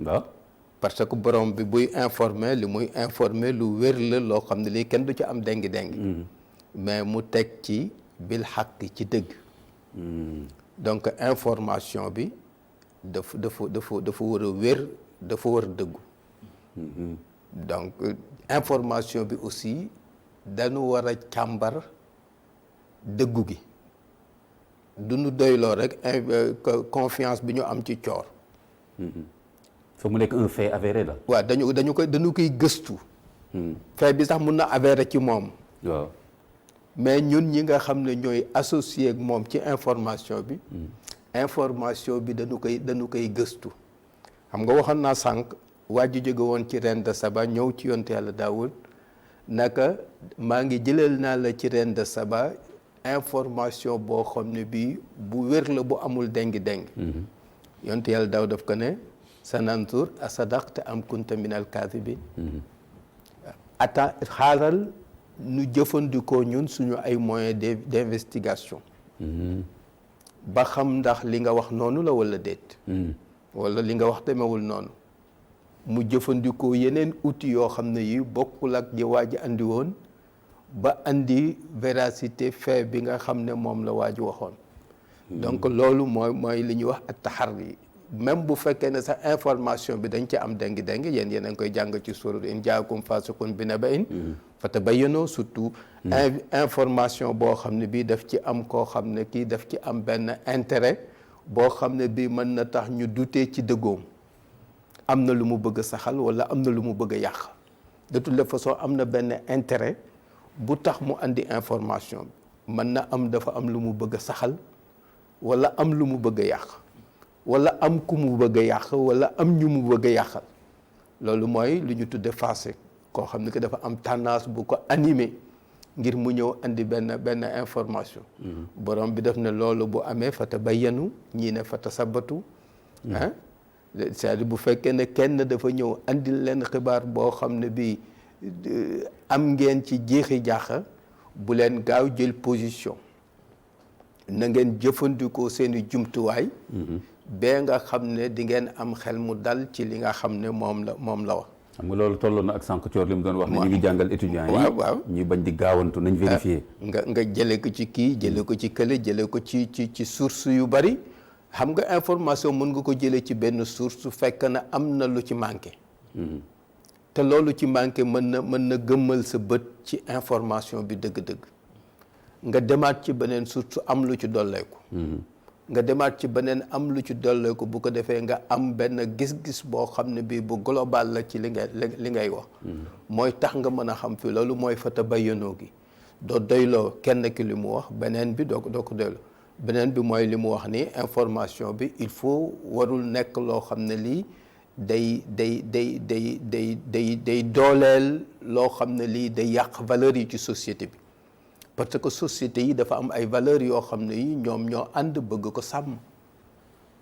S2: waaw.
S4: parce que borom bi buy informer li muy informer lu wér la loo xam ne lii kenn du ci am déngi-déngi. mais mu teg ci bil xaq ci dëgg. donc information bi dafa war a wér dafa war a dëggu. donc information bi aussi dañu war a càmbar dëggu gi du ñu doyloo rek confiance bi ñu am ci coor.
S2: fa mu nekk un fait avéré la.
S4: waaw dañu koy gëstu. fait bi sax mun na avéré ci moom.
S2: waaw
S4: mais ñun ñi nga xam ne ñooy associé ak moom ci information bi. information bi dañu koy gëstu. xam nga waxoon naa sànq waa ji jóge woon ci reine de Saba ñëw ci yonte yàlla Daawud naka maa ngi jëlal naa la ci reine de Saba information boo xam ne bii bu wér la bu amul déngi-déngi. yonte yàlla Daawud daf ko ne sananzur asadaqta am kunta minal kaazibin. xaaral nu jëfandikoo ñun suñu ay moyens d'investigation. ba xam ndax li nga wax noonu la walla déet. walla li nga wax demewul noonu. mu jëfandikoo yeneen outils yoo xam ne yi bokkul ak yi waa ji andi woon ba andi véracité fait bi nga xam ne moom la waa ji waxoon. donc loolu mooy li ñuy wax ak taxarri même bu fekkee ne sax information bi dañ ci am déngi-déngi yéen a ngi koy jàng ci surat in jaakum fasiqun bi naba'in fatabayyanu surtout information boo xam ne bii daf ci am koo xam ne kii daf ci am benn intérêt boo xam ne bii mën na tax ñu dutee ci dëggoom. am na lu mu bëgg a saxal walla am na lu mu bëgg a yàq de toute façon am na benn intérêt bu tax mu andi information bi mën na am dafa am lu mu bëgg a saxal walla am lu mu bëgg a yàq walla am ku mu bëgg a yàq walla am ñu mu bëgg a yàqal loolu mooy lu ñu tudde fasiq koo xam ne que dafa am tendance bu ko animé ngir mu ñëw andi benn information. borom bi def ne loolu bu amee fatabayyanu ñii ne fatasabatu ah. c'est-à-dire bu fekkee ne kenn dafa ñëw andil leen xibaar boo xam ne bii am ngeen ci jeexi jaaxa bu leen gaaw jël position na ngeen jëfandikoo seeni jumtuwaay. bee nga xam ne di ngeen am xel mu dal ci li nga xam ne moom la wax.
S2: xam nga loolu tolloon na ak sànq coor li mu doon wax. ne ñu ngi jàngal étudiants yi.
S4: waaw
S2: ñu bañ di gaawantu nañ vérifier.
S4: nga jële ko ci kii jële ko ci kële jële ko ci source yu bari. xam nga information mën nga ko jëlee ci benn source su fekk na am na lu ci manqué. te loolu ci manqué mën na gëmmal sa bët ci information bi dëgg-dëgg. nga demaat ci beneen source am lu ci dolleeku. nga demaat ci beneen am lu ci dolleeku bu ko defee nga am benn gis-gis boo xam ne bii bu global la ci li ngay wax. mooy tax nga mën a xam fi loolu mooy fatabayyanu gi. doo doyloo kenn ki li mu wax beneen bi doo ko doyloo. beneen bi mooy li mu wax ni information bi il faut warul nekk loo xam ne lii day dooleel loo xam ne lii day yàq valeurs yi ci société bi parce que société yi dafa am ay valeurs yoo xam ne yi ñoom ñoo ànd bëgg ko sàmm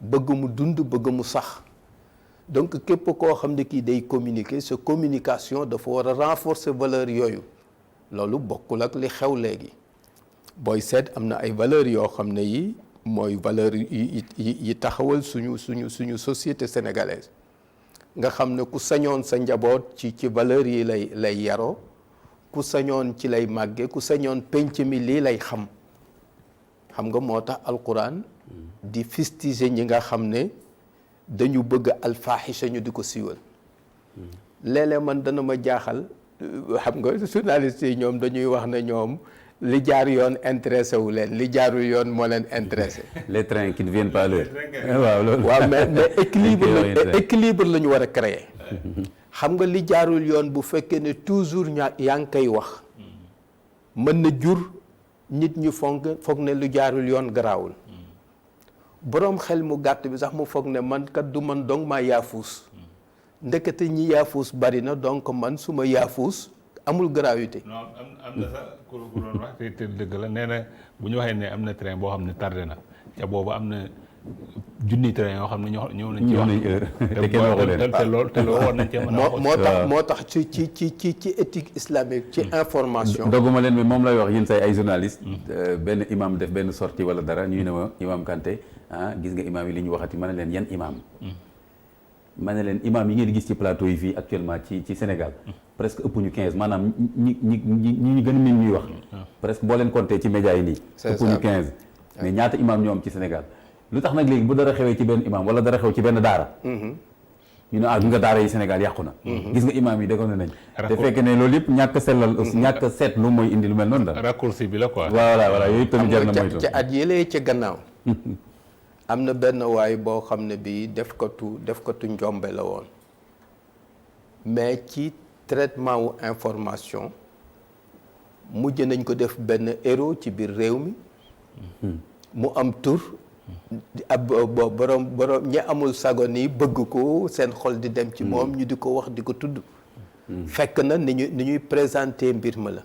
S4: bëgg mu dund bëgg mu sax donc képp koo xam ne kii day communiquer sa communication dafa war a renforcer valeurs yooyu loolu bokkul ak li xew léegi. booy seet am na ay valeurs yoo xam ne yi mooy valeurs yi taxawal suñu société sénégalaise nga xam ne ku sañoon sa njaboot ci valeurs yi lay yaroo ku sañoon ci lay màgge ku sañoon penc mi lii lay xam nga moo tax alquran di fustiger ñi nga xam ne dañu bëgg alfahisha ñu di ko siiwal léeg-léeg man dana ma jaaxal xam nga journalistes yi ñoom dañuy wax ne ñoom li jaar yoon intéressé wu leen li jaarul yoon moo leen intéressé.
S2: les trains qui ne viennent pas à l'heure. waaw loolu.
S4: waaw mais équilibre la ñu war a créer. xam nga li jaarul yoon bu fekkee ne toujours yaa ngi koy wax mën na jur nit ñu foog ne lu jaarul yoon garaawul. boroom xel mu gàtt bi sax mu foog ne man kat du man dong maa yaafuus. ndekete ñi yaafuus bari na donc man su ma yaafuus amul gravité.
S3: non am na sax ku doon wax te dëgg la nee na bu ñu waxee ne am na train boo xam ne tardé na ca boobu am na junni train yoo xam ne ñëw nañ ci wax
S2: heure te kenn waxu leen
S3: te loolu war nañ cee mën a
S4: moo tax ci éthique islamique ci information.
S2: dogguma leen mais moom lay wax yéen say ay journaliste benn imam def benn sortie wala dara ñuy ne ma imam Kanté gis nga imam yi li ñu waxati ma ne leen yan imam ma ne leen imam yi ngeen gis ci plateau yi fii actuellement ci Sénégal presque ëpp ñu 15 maanaam ñi gën a min ñuy wax presque boo leen compté ci médias yi nii ëpp ñu 15 mais ñaata imam ñoo am ci Sénégal lu tax nag léegi bu dara xewee ci benn imam wala dara xew ci benn daara ñu ne gis nga daara yi Sénégal yàqu na gis nga imam yi déggoo nañ te fekk ne loolu yëpp ñàkk sellal ñàkk seet lu mooy indi lu mel noonu daal
S3: raccourci bi la quoi
S2: voilà yooyu tamit jar na moytu
S4: ca at yëlee ca gannaaw am na benn waay boo xam ne bii def katu njombe la woon mais ci traitement wu information mujj nañ ko def benn héros ci biir réew mi mu am tur ab borom ñi amul sago nii bëgg ko seen xol di dem ci moom ñu di ko wax di ko tudd fekk na ni ñuy présenter mbir ma la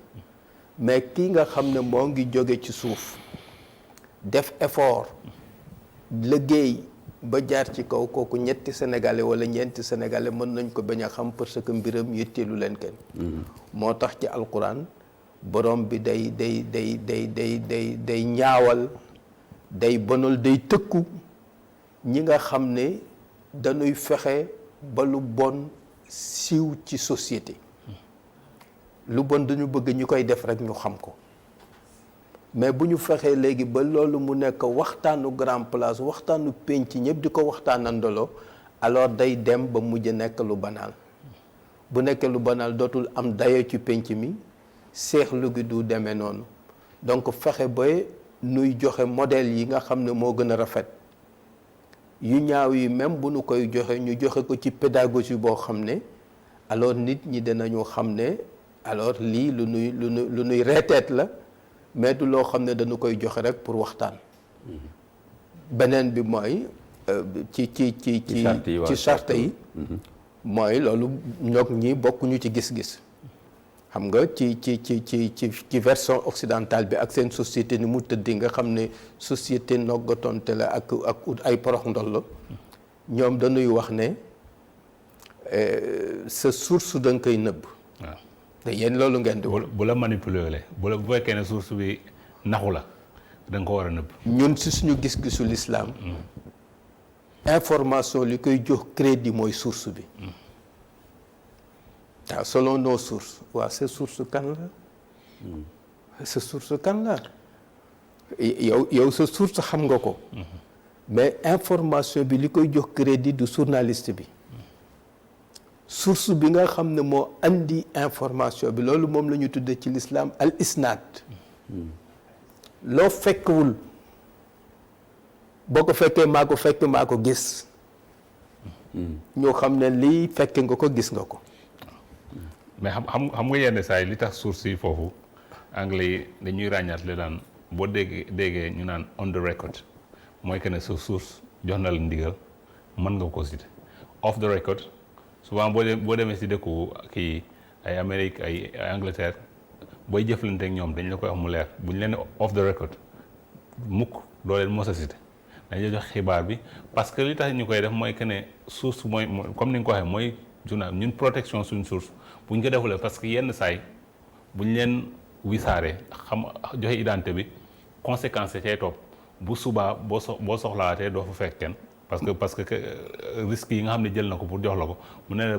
S4: mais kii nga xam ne moo ngi jóge ci suuf def effort liggéey ba jaar ci kaw kooku ñetti sénégalais wala ñeenti sénégalais mën nañ ko bañ a xam parce que mbiram yitteelu leen kenn moo tax ci alquran borom bi day ñaawal day bonal day tëkku ñi nga xam ne dañuy fexe ba lu bon siiw ci société lu bon dañu bëgg ñu koy def rek ñu xam ko mais bu ñu fexee léegi ba loolu mu nekk waxtaanu grand place waxtaanu penc ñëpp di ko waxtaanandolo alors day dem ba mujj nekk lu banal bu nekkee lu banal dootul am dayo ci penc mi seexlu gi du demee noonu donc fexe ba nuy joxe modèle yi nga xam ne moo gën a rafet yu ñaaw yi même bu nu koy joxe ñu joxe ko ci pédagogie boo xam ne alors nit ñi dinañu xam ne alors lii lu nuy reeteet la mais du loo xam ne dañu koy joxe rek pour waxtaan beneen bi mooy ci charte yi mooy loolu ñoog ñi bokkuñu ci gis-gis xam nga ci version occidentale bi ak seen société ni mu tëddi nga xam ne société noggatonte la ak ut ay porox ndollo ñoom dañuy wax ne sa source da nga koy nëbb waaw te yéen loolu ngeen di
S3: bu la manipuler bu fekkee ne source bi naxu la da nga ko war a nëbb
S4: ñun si suñu gis-gisu l'islam information li koy jox crédit mooy source bi waaw selon nos sources waaw sa source kan la sa source kan la yow sa source xam nga ko mais information bi li koy jox crédit du journaliste bi source bi nga xam ne moo andi information bi loolu moom la ñu tuddee ci l'islam al isnaad loo fekkewul boo ko fekkee maa ko fekk maa ko gis ñoo xam ne lii fekke nga ko gis nga ko
S3: mais xam nga yenn saa yi li tax source yi foofu anglais yi dañuy ràññaat le daan boo déggee ñu naan on the record mooy que ne sa source jox na la ndigal mën nga ko citer off the record souvent boo demee si dëkku kii ay Amérique ay Angleterre booy jëflante ak ñoom dañ la koy wax mu leer bu ñu leen off the record mukk doo leen mos a citer dañ la jox xibaar bi parce que li tax ñu koy def mooy que ne source mooy comme ni nga ko waxee mooy journal ñun protection suñ source bu ñu ko defulee parce que yenn saay bu ñu leen wisaaree xam joxe identité bi conséquence yi cay topp bu subaa boo soxlaatee doo fa fekk kenn parce que risque yi nga xam ne jël na ko pour jox la ko mu ne la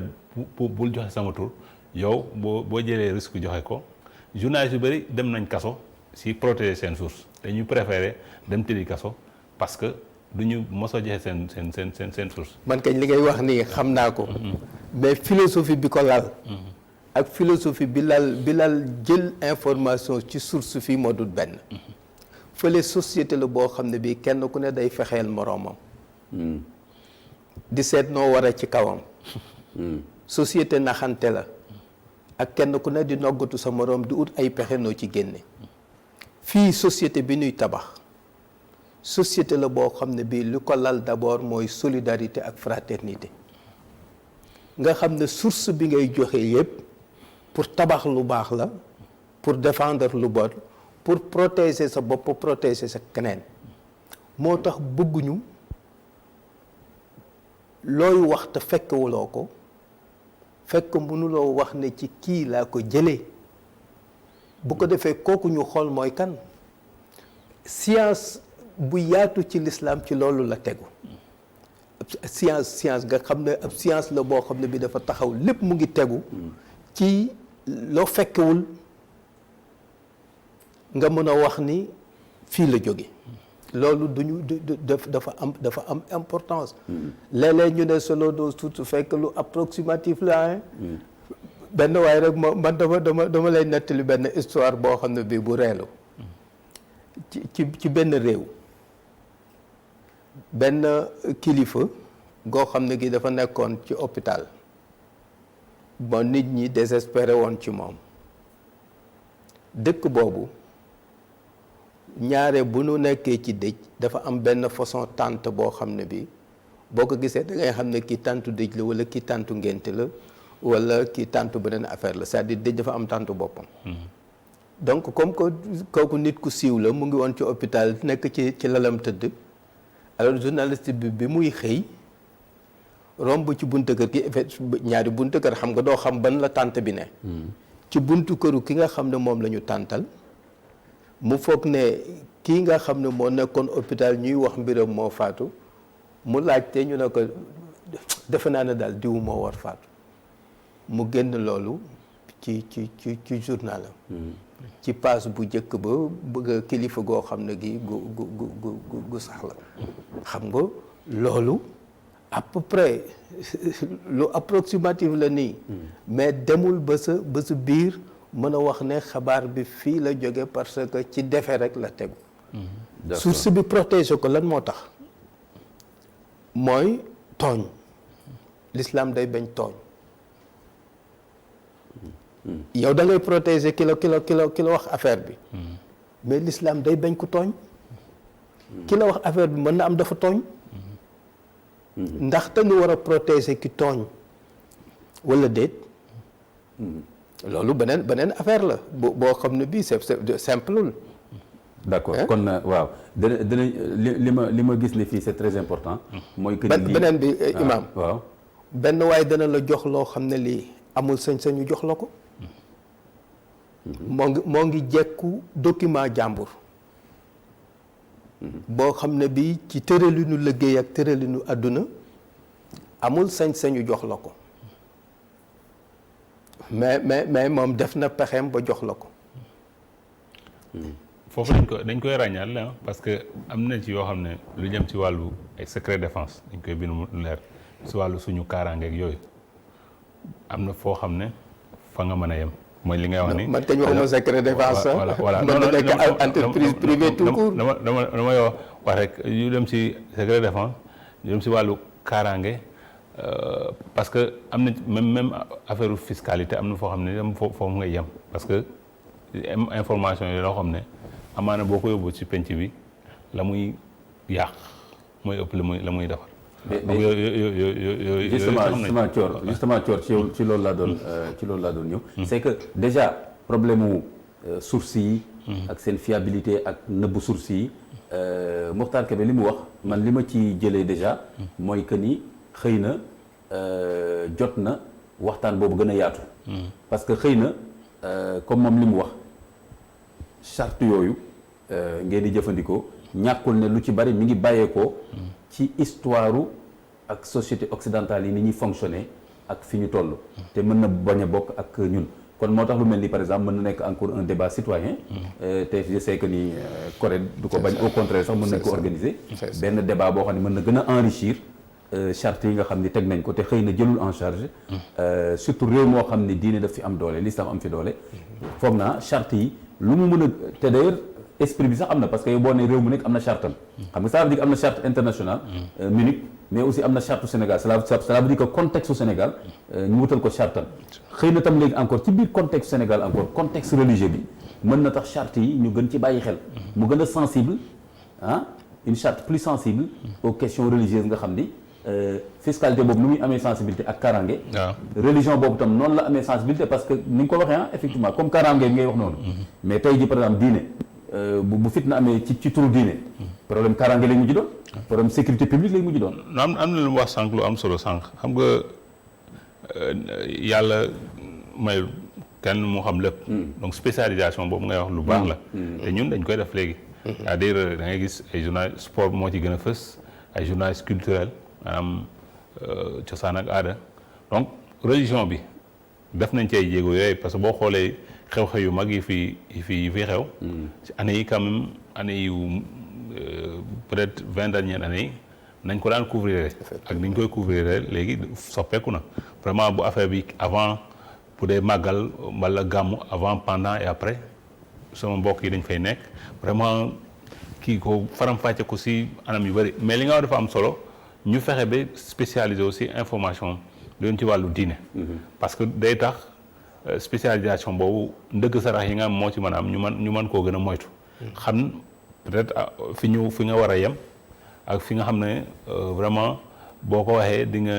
S3: bul joxe sama tur yow boo jëlee risque joxe ko journaliste yu bëri dem nañ kaso si protéger seen source dañuy préférer dem tëddi kaso parce que du ñu mos a joxe seen source.
S4: man kañ li ngay wax nii xam naa ko mais philosophie bi ko lal ak philosophie bi lal jël information ci source fii moo dul benn. fële société la boo xam ne bii kenn ku ne day fexeel moroomam. di seet noo war a ci kawam. société naxante la. ak kenn ku ne di noggatu sa moroom di ut ay pexe noo ci génne. fii société bi ñuy tabax société la boo xam ne bii li ko lal d'abord mooy solidarité ak fraternité. nga xam ne source bi ngay joxe yépp pour tabax lu baax la, pour défendre lu bon, pour protéger sa bopp, pour protéger sa keneen. moo tax bëgguñu looy wax te fekkewuloo ko fekk mënuloo wax ne ci kii laa ko jëlee bu ko defee kooku ñu xool mooy kan. science bu yaatu ci l'islam ci loolu la tegu. science nga xam ne ab science la boo xam ne bi dafa taxaw lépp mu ngi tegu ci loo fekkewul nga mën a wax ni fii la jóge loolu dafa am importance. léeg-léeg ñu ne solo doo surtout fekk lu approximatif la benn waaye rek man dama lay nettali benn histoire boo xam ne bii bu reelu ci benn réew. benn kilifa goo xam ne gi dafa nekkoon ci hôpital ba nit ñi désespéré woon ci moom. dëkk boobu ñaare bu nu nekkee ci dëj dafa am benn façon tànt boo xam ne bi boo ko gisee da ngay xam ne kii tàntu dëj la wala kii tàntu ngénte la wala kii tàntu beneen affaire la c'est-à-dire dëj dafa am tàntu boppam. donc comme que kooku nit ku siiw la mu ngi woon ci hôpital nekk ci lalam tëdd. alors journaliste bi muy xëy romb ci buntu kër gi ñaari buntu kër xam nga doo xam ban la tànt bi ne. ci buntu këru ki nga xam ne moom la ñu tàntal mu foog ne kii nga xam ne moo nekkoon hôpital ñuy wax mbiram moo faatu mu laajte ñu ne ko defe naa ne daal diw moo war faatu mu génn loolu ci journalam. ci passe bu njëkk ba bëgg kilifa goo xam ne gi gu sax la xam nga loolu à peu près lu approximatif la nii mais demul ba sa biir mën a wax ne xabaar bi fii la jóge parce que ci defe rek la tegu. source bi protéger ko lan moo tax mooy tooñ l'islam day bañ tooñ. yow da ngay protéger ki la wax affaire bi. mais l'islam day bañ ko tooñ. ki la wax affaire bi mën na am dafa tooñ. ndax te nga war a protéger ki tooñ wala déet. loolu beneen affaire la boo xam ne bii c'est simple.
S2: d'accord kon waaw dana li ma gis ne fii c'est très important. mooy que
S4: beneen bi imam
S2: waaw
S4: benn waaye dana la jox loo xam ne lii amul sañ-sañu jox la ko. moo ngi jekku document jàmbur. boo xam ne bii ci tëralinu liggéey ak tëralinu àdduna amul sañ-sañu jox la ko. mais moom def na pexeem ba jox la ko.
S3: foofu dañ koy ràññal parce que am na ci yoo xam ne lu jëm ci wàllu ay secret défense dañ koy bind mu leer si wàllu suñu kaaraangeeg yooyu am na foo xam ne fa nga mën a yem. mooy li ngay wax ni
S4: man kañ waxuma secret défense.
S3: voilà
S4: mën na nekk entreprise privée tout court.
S3: dama wax rek yu dem ci secret défense yu dem ci wàllu kaaraange parce que am na même affaire fiscalité am na foo xam ne dem foofu ngay yem parce que information yi loo xam ne amaana boo ko yóbbu ci penc bi la muy yàq mooy ëpp la muy defar.
S2: justement Thior ci loolu laa doon ñëw. c'est que déjà problème mu source yi. ak seen fiabilité ak nëbbu source yi. Mokhtar Kébé li mu wax man li ma ci jëlee déjà. mooy que ni xëy na jot na waxtaan boobu gën a yaatu. parce que xëy na comme moom li mu wax charte yooyu ngeen di jëfandikoo ñàkkul ne lu ci bari mi ngi bàyyeekoo. ci histoire ak société occidentale yi ni ñuy fonctionner ak fi ñu toll. te mën na bañ a bokk ak ñun. kon moo tax lu mel ni par exemple mën na nekk encore un débat citoyen. te je sais que ni Corée du ko bañ au contraire sax mën nañ ko organiser. benn débat boo xam ne mën na gën a enrichir charte yi nga xam ni teg nañ ko te xëy na jëlul en charge surtout réew moo xam ni diine daf fi am doole l'islam am fi doole foog naa charte yi lu mu mën a te d'ailleurs esprit bi sax am na parce que yow boo ne réew mu nekk am na charte am xam nga ça veut dire que am na charte internationale Munich mais aussi am na charte Sénégal cela veut dire que contexte Sénégal ñu wutal ko charte am xëy na tam léegi encore ci biir contexte Sénégal encore contexte religieux bi mën na tax charte yi ñu gën ci bàyyi xel mu gën a sensible une charte plus sensible aux questions religieuses nga xam ni fiscalité boobu nu muy amee sensibilité ak kaaraange religion boobu tam noonu la amee sensibilité parce que ni nga ko waxee effectivement comme kaaraange bi ngay wax noonu mais tey ji par exemple diine bu fitna amee ci turu diine problème kaaraange lay mujj doon problème sécurité publique lay mujj doon
S3: am na lu mu wax sànq lu am solo sànq xam nga yàlla may kenn mu xam lépp donc spécialisation boobu ngay wax lu baax la te ñun dañ koy def léegi c'est-à-dire da ngay gis ay journalistes sport moo ci gën a fës ay journalistes culturels maanaam cosaan ak aada donc religion bi def nañ ci ay jéego yooyu parce que boo xoolee xew-xew yu mag yi fi xew ci année yi quand même année yu peut-être 20 dernières années yi nañ ko daan couvrir ak ni ñu koy couvrir léegi soppeeku na vraiment bu affaire bi avant bu dee màggal wala gàmmu avant pendant et après sama mbokk yi dañ fay nekk vraiment kii ko faram-fàcce ko si anam yu bëri mais li nga wax dafa am solo ñu fexe ba spécialisé aussi information doon ci wàllu diine parce que day tax spécialisation boobu ndëgg sarax yi nga am moo ci mën a am ñu mën koo gën a moytu xam peut-être fi nga war a yem ak fi nga xam ne vraiment boo ko waxee di nga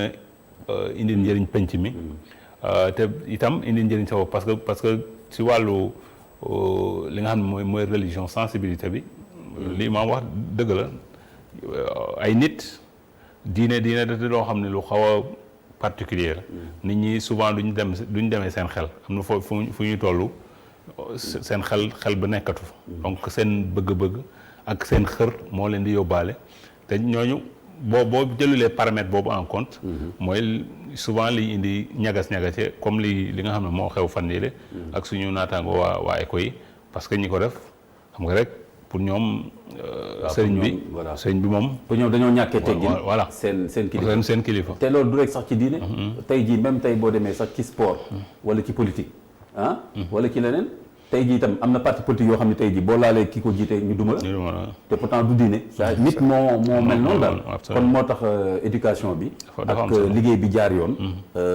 S3: indi njëriñ penc mi te itam indi njëriñ sa bopp parce que si wàllu li nga xam ne mooy religion sensibilité bi li ma wax dëgg la ay nit diine da loo xam ne lu xaw a particulier la nit ñi souvent duñ demee seen xel am na fu ñu toll seen xel ba nekkatu fa donc seen bëgg-bëgg ak seen xër moo leen di yóbbaale te ñooñu boo jëlulee paramètre boobu en compte mooy souvent liy indi ñagas-ñagase comme li nga xam ne moo xew fan yii ak suñu naataango waa ECHO yi parce que ñi ko def xam nga rek pour ñoom sëriñ bi moom
S2: pour ñoom dañoo ñàkkee teggin
S3: voilà seen kilifa
S2: te loolu du rek sax ci diine tey jii même tey boo demee sax ci sport wala ci politique wala ci leneen tey jii itam am na parti politique yoo xam ne tey jii boo laalee ki ko jiite ñu duma la te pourtant du diine nit moo mel noonu daal kon moo tax éducation bi ak liggéey bi jaar yoon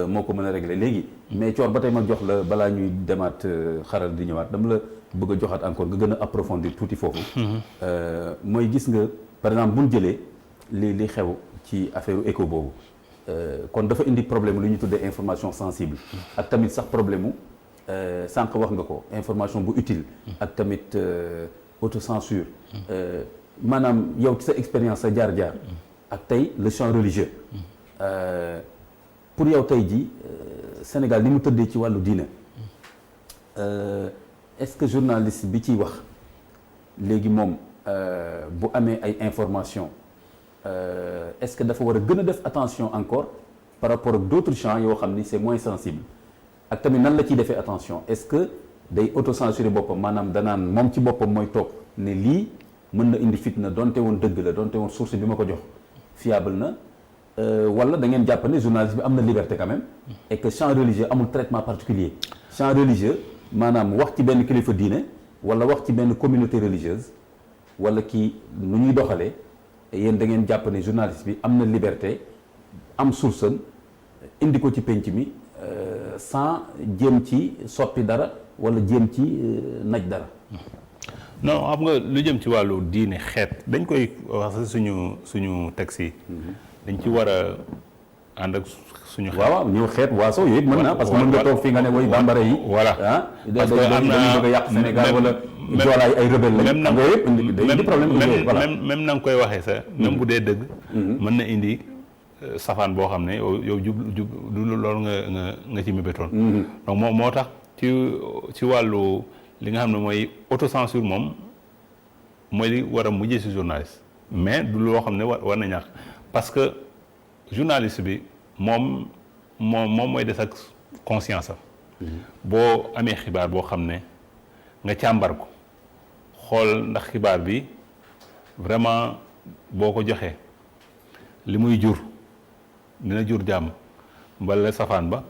S2: moo ko mën a régler léegi mais coor ba tey ma jox la balaa ñuy demaat xaral di ñëwaat dama la bëgg a joxaat encore nga gën a approfondir tuuti foofu mooy gis nga par exemple buñ jëlee li xew ci affaire écho boobu kon dafa indi problème lu ñu tuddee information sensible ak tamit sax problème mu sànq wax nga ko information bu utile ak tamit autocensure maanaam yow ci sa expérience sa jaar-jaar ak tey le champ religieux pour yow tey ji Sénégal ni mu tëddee ci wàllu diine est-ce que journaliste bi ciy wax léegi moom bu amee ay information est-ce que dafa war a gën a def attention encore par rapport ak d'autres champs yoo xam ni c'est moins sensible ak tamit nan la ciy defee attention est-ce que day autocensurer boppam maanaam danaan moom ci boppam mooy toog ne lii mën na indi fitna donte woon dëgg la donte woon source bi ma ko jox fiable na wala da ngeen jàpp ne journaliste bi am na liberté quand même et que champ religieux amul traitement particulier champ religieux maanaam wax ci benn kilifa diine wala wax ci benn communauté religieuse wala kii nu ñuy doxalee yéen da ngeen jàpp ne journaliste bi am na liberté am source am indi ko ci penc mi sans jéem ci soppi dara wala jéem ci naj dara.
S3: non xam nga lu jëm ci wàllu diine xeet dañ koy wax suñu texte yi dañ ci war a ànd ak suñu xeet.
S2: waaw ñëw xeet waaso yooyu yëpp mën na parce que mën nga toog fii nga ne woy bambara yi.
S3: voilà
S2: parce que am na dañu bëgg a yàq Sénégal wala joolaay ay rebelle lañ. même indi problème
S3: même na nga koy waxee sax. même bu dee dëgg. mën na indi. safaan boo xam ne yow jub du loolu nga ci mébétoon donc moo tax ci wàllu li nga xam ne mooy autocensure moom mooy li war a mujjee ci journaliste mais du loo xam ne war na ñàkk parce que journaliste bi moom mooy des ak conscience am boo amee xibaar boo xam ne nga càmbar ko xool ndax xibaar bi vraiment boo ko joxee li muy jur dina jur jàmm mbala safaan ba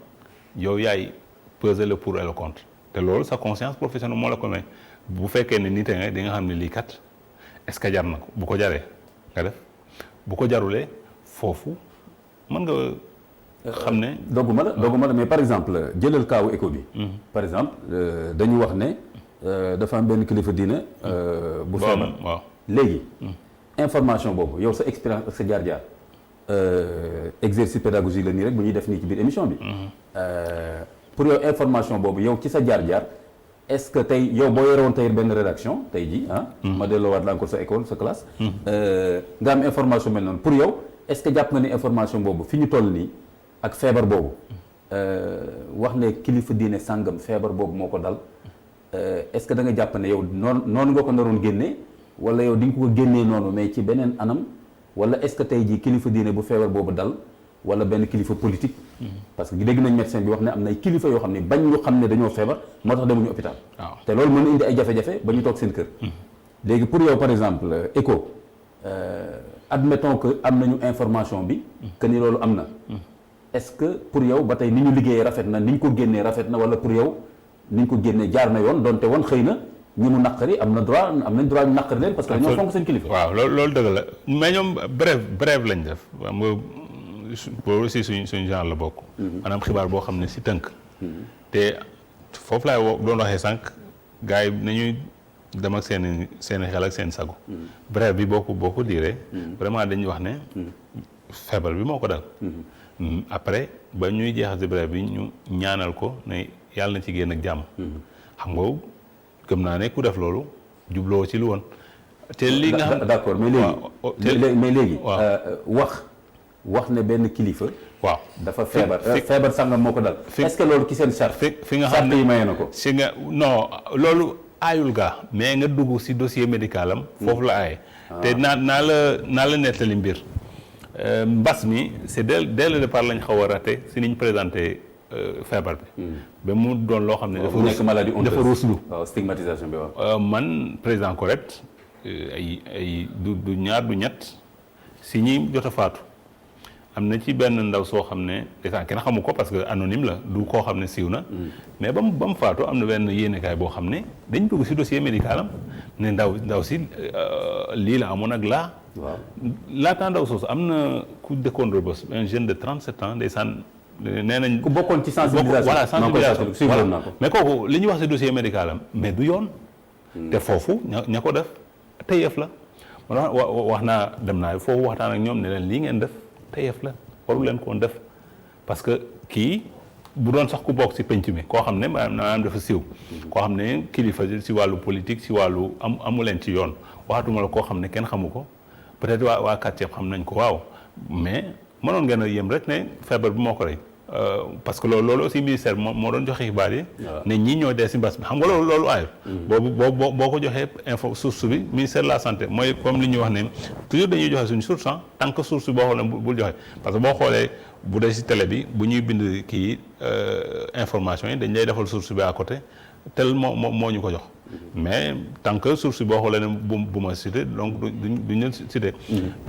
S3: yow yaay peser le pour et le contre te loolu sa conscience professionnelle moo la ko may bu fekkee ne nit nga di nga xam ne lii kat est-ce que jar na ko bu ko jaree nga def bu ko jarulee foofu mën nga xam ne.
S2: dogguma la mais par exemple jëlal kaawu éco bi. par exemple dañu wax ne dafa am benn kilifa diine. bu feebar
S3: waaw
S2: léegi. information boobu yow sa expérience ak sa jaar-jaar exercice pédagogique la nii rek bu ñuy def nii ci biir émission bi. pour yow information boobu yow ci sa jaar-jaar est-ce que tey yow boo yore woon tey benn rédaction tey jii ma delloowaat la encore sa école sa classe. nga am information mel noonu pour yow est-ce que jàpp nga ni information boobu fi ñu toll nii ak feebar boobu wax ne kilifa diine sàngam feebar boobu moo ko dal est-ce que da nga jàpp ne yow noonu nga ko naroon génnee wala yow di nga ko génnee noonu mais ci beneen anam wala est-ce que tey jii kilifa diine bu feebar boobu dal wala benn kilifa politique. parce que dégg nañ médecin bi wax ne am na ay kilifa yoo xam ne bañ ñu xam ne dañoo feebar moo tax demuñu hôpital. te loolu mën na indi ay jafe-jafe ba ñu toog seen kër. léegi pour yow par exemple écho admettons que am nañu information bi. que ni loolu am na. est-ce que pour yow ba tey ni ñu liggéeyee rafet na ni ñu ko génnee rafet na wala pour yow ni ñu ko génnee jaar na yoon donte woon xëy na ñi mu naqari am nañ droit ñu naqari leen parce que dañoo fonk seen kilifa.
S3: waaw loolu dëgg la mais ñoom bref lañ def xam nga boobu aussi suñ genre la bokk. maanaam xibaar boo xam ne si tënk. te foofu laay doon waxee sànq gars yi nañuy dem ak seen xel ak seen sago. bref bi boo ko diiree. vraiment dañuy wax ne feebar bi moo ko dal. après ba ñuy jeexal si bref bi ñu ñaanal ko ne yàlla na ci génn ak jàmm. xam nga gëm naa ne ku def loolu jubloo ci lu woon. te li nga xam
S2: d'accord mais léegi wax ne benn kilifa.
S3: waaw
S2: dafa feebar sangam moo ko dal. est-ce que loolu ci seen charte.
S3: fi nga xam ne
S2: charte yi maye na ko.
S3: si nga non loolu aayul gaa mais nga dugg si dossier médical am. foofu la aaye. te naa la nettali mbir. mbas mi c'est dès le départ lañ xaw a raté si niñ présenté feebar bi. ba mu doon loo xam ne dafa ruuslu.
S2: waaw stigmatisation bi waaw.
S3: man président correct ay du ñaar du ñett si ñi jot a faatu. am na ci benn ndaw soo xam ne déjà kenn xamu ko parce que anonyme la du koo xam ne siiw na. mais ba mu faatu am na benn yéenekaay boo xam ne dañ dugg si dossier médical am ne ndaw si lii la amoon ak laa.
S2: waaw
S3: laataa ndaw soosu am na ku dëkkoon Rebeuss un jeune de 37 ans ndeysaan nee nañ.
S2: ku bokkoon ci sensibilisation
S3: voilà sensibilisation
S2: voilà
S3: mais kooku li ñuy wax si dossier médical am mais du yoon. te foofu ña ko def teyef la. wax naa dem naa foofu waxtaan ak ñoom ne leen lii ngeen def. teyef la waru leen koon def parce que kii bu doon sax ku bokk ci penc mi koo xam ne maanaam dafa siiw koo xam ne kilifa ci wàllu politique ci wàllu amu leen ci yoon waxatuma la koo xam ne kenn xamu ko peut-être waa quartier xam nañ ko waaw mais mënoon ngeen a yem rek ne feebar bi moo ko rey parce que loolu aussi ministère moo doon joxe xibaar yi ne ñii ñoo dee ci mbas mi xam nga loolu aayul boo ko joxee info source bi ministère de la santé mooy comme li ñuy wax ne toujours dañuy joxe suñu source tant que source boo xoolee bul joxe parce que boo xoolee bu dee ci télé bi bu ñuy bind kii information yi dañ lay defal source bi à côté tel moo ñu ko jox mais tant que source boo xoolee ne bu ma cité donc duñ leen cité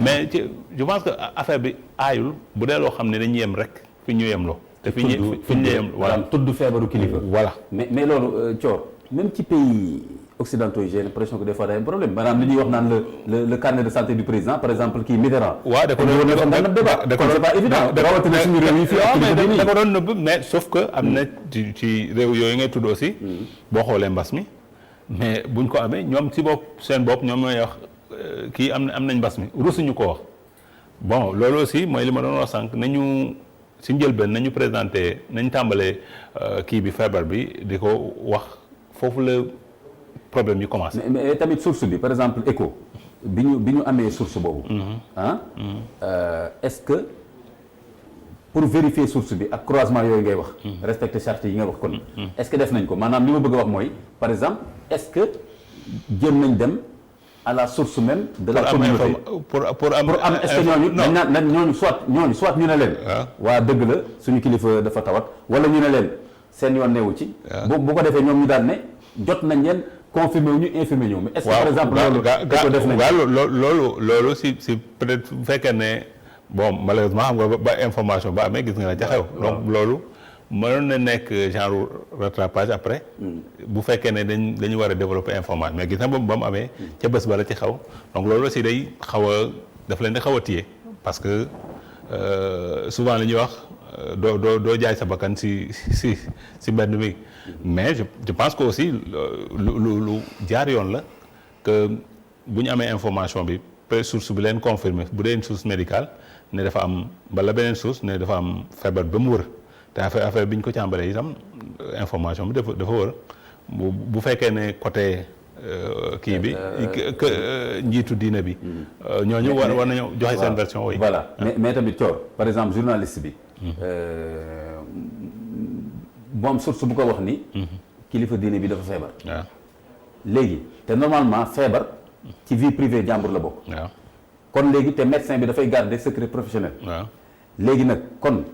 S3: mais je pense que affaire bi aayul bu dee loo xam ne dañuy yem rek fi ñu yemloo te fi ñu yem voilà
S2: tudd feebaru kilifa.
S3: voilà
S2: mais loolu Thior même ci pays occidentaux yi j'ai l'impression que des fois day am problème maanaam li ñuy wax naan le carnet de santé du président par exemple kii Mitterrand.
S3: waaw da ko doon nëbb mais sauf que am na ci réew yooyu ngay tudd aussi. boo xoolee mbas mi mais buñ ko amee ñoom ci seen bopp ñoom ñooy wax kii am nañ mbas mi rusuñu ko wax bon loolu aussi mooy li ma doon wax sànq nañu. si njëlbeen nañu présenté nañ tàmbalee kii bi feebar bi di ko wax foofu la problème yi commencé.
S2: mais tamit source bi par exemple écho bi ñu amee source boobu. est-ce que pour vérifier source bi ak croisement yooyu ngay wax. respecter charte yi nga wax kon. est-ce que def nañ ko maanaam li ma bëgg a wax mooy par exemple est-ce que jëm nañ dem. à la source même de la communauté pour am est-ce que ñooñu dañ naan ñooñu soit ñu ne leen waa dëgg la suñu kilifa dafa tawat wala ñu ne leen seen yoon neewu ci bu ko defee ñoom ñu daal ne jot nañ leen confirmé wu ñu infirmé ñëw mais est-ce que par exemple loolu def nañ
S3: loolu si peut-être bu fekkee ne bon malheureusement xam nga ba information ba amee gis nga ne ca xew. donc loolu mënoon na nekk genre rattrapage après. bu fekkee ne dañu war a développer information mais gis na ba mu amee. ca bés ba la ci xaw donc loolu aussi day xaw a daf leen di xaw a téye parce que souvent li ñuy wax doo jaay sa bakkan si mbedd mi mais je pense que aussi lu jaar yoon la que bu ñu amee information bi peut source bi leen confirmer bu dee une source médicale ne dafa am bala beneen source ne dafa am feebar ba mu wër te affaire bi ñu ko càmbaree itam information bi dafa wër bu fekkee ne côté kii bi njiitu diine bi ñooñu war nañu joxe seen version oui.
S2: voilà mais tamit Thior par exemple journaliste bi moom source bu ko wax ni kilifa diine bi dafa feebar
S3: waaw
S2: léegi te normalement feebar ci vie privée jàmbur la bokk
S3: waaw
S2: kon léegi te médecin bi dafay garder secret professionnel
S3: waaw
S2: léegi nag kon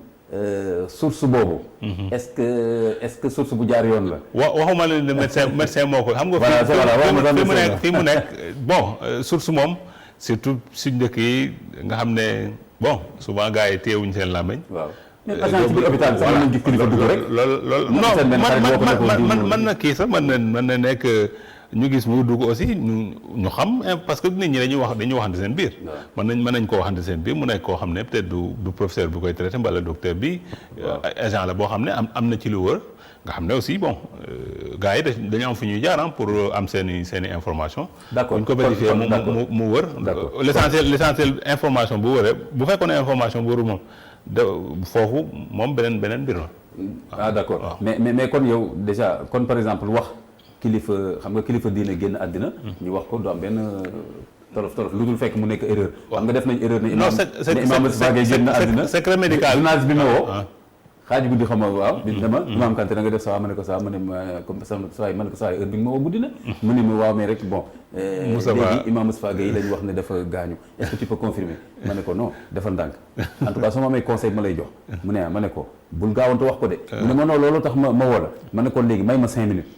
S2: source boobu est-ce que source bu jaar yoon la
S3: waxuma leen ne médecin moo ko xam nga fii mu nekk bon source moom surtout suñ dëkk yi nga xam ne bon souvent gars yi téyewuñ seen làmmiñ
S2: waaw mais agent ci biir hôpital sax mën nañ gis kilifa dugg rek
S3: loolu non man na kii sax mën na nekk ñu gis mu dugg aussi ñu xam parce que nit ñi dañuy waxante seen biir mën nañ koo waxante seen biir mu nekk koo xam ne peut-être du professeur bu koy traité mbala docteur bi agent la boo xam ne am na ci lu wër nga xam ne aussi bon gars yi dañu am fu ñuy jaar pour am seen i information
S2: d'accord
S3: bu ñu ko vérifié mu wër l'essentiel information bu wëree bu fekkoon ne information bu wërul moom foofu moom beneen mbir la
S2: ah d'accord mais kon yow déjà kon par exemple wax kilifa xam nga kilifa diine génn àddina ñu wax ko du am benn tolof lu dul fekk mu nekk erreur xam nga def nañ erreur ne imam Moustapha Gueye génn àddina
S3: secret médical
S2: journaliste bi ma woo xaaju guddi xam nga waaw bi dama imam Kanté da nga def sawa ma ne ko sawa ma ne comme saa yi ma ne ko saa heure bi nga ma woo guddi na mu ne ma waaw mais rek bon léegi imam Moustapha Gueye lañ wax ne dafa gaañu est-ce que tu peux confirmer ma ne ko non defal ndànk en tout cas soo ma amee conseil ma lay jox mu ne ma ne ko bul gaawantu wax ko de mu ne ma non loolu tax ma woo la ma ne ko léegi may ma 5 minutes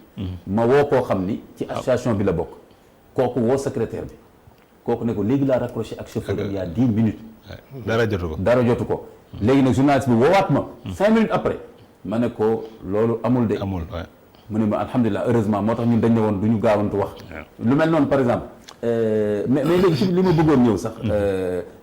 S2: ma woo koo xam ni ci association bi la bokk kooku woo secrétaire bi kooku ne ko léegi laa raccroché ak chauffeur il y a 10 minutes
S3: dara jotu ko
S2: léegi nag journaliste bi woowaat ma 5 minutes après ma ne ko loolu amul de mu ne ma alhamdulilah heureusement moo tax ñun dañ ne woon du ñu gaawantu wax lu mel noonu par exemple mais léegi ci li ma bëggoon ñëw sax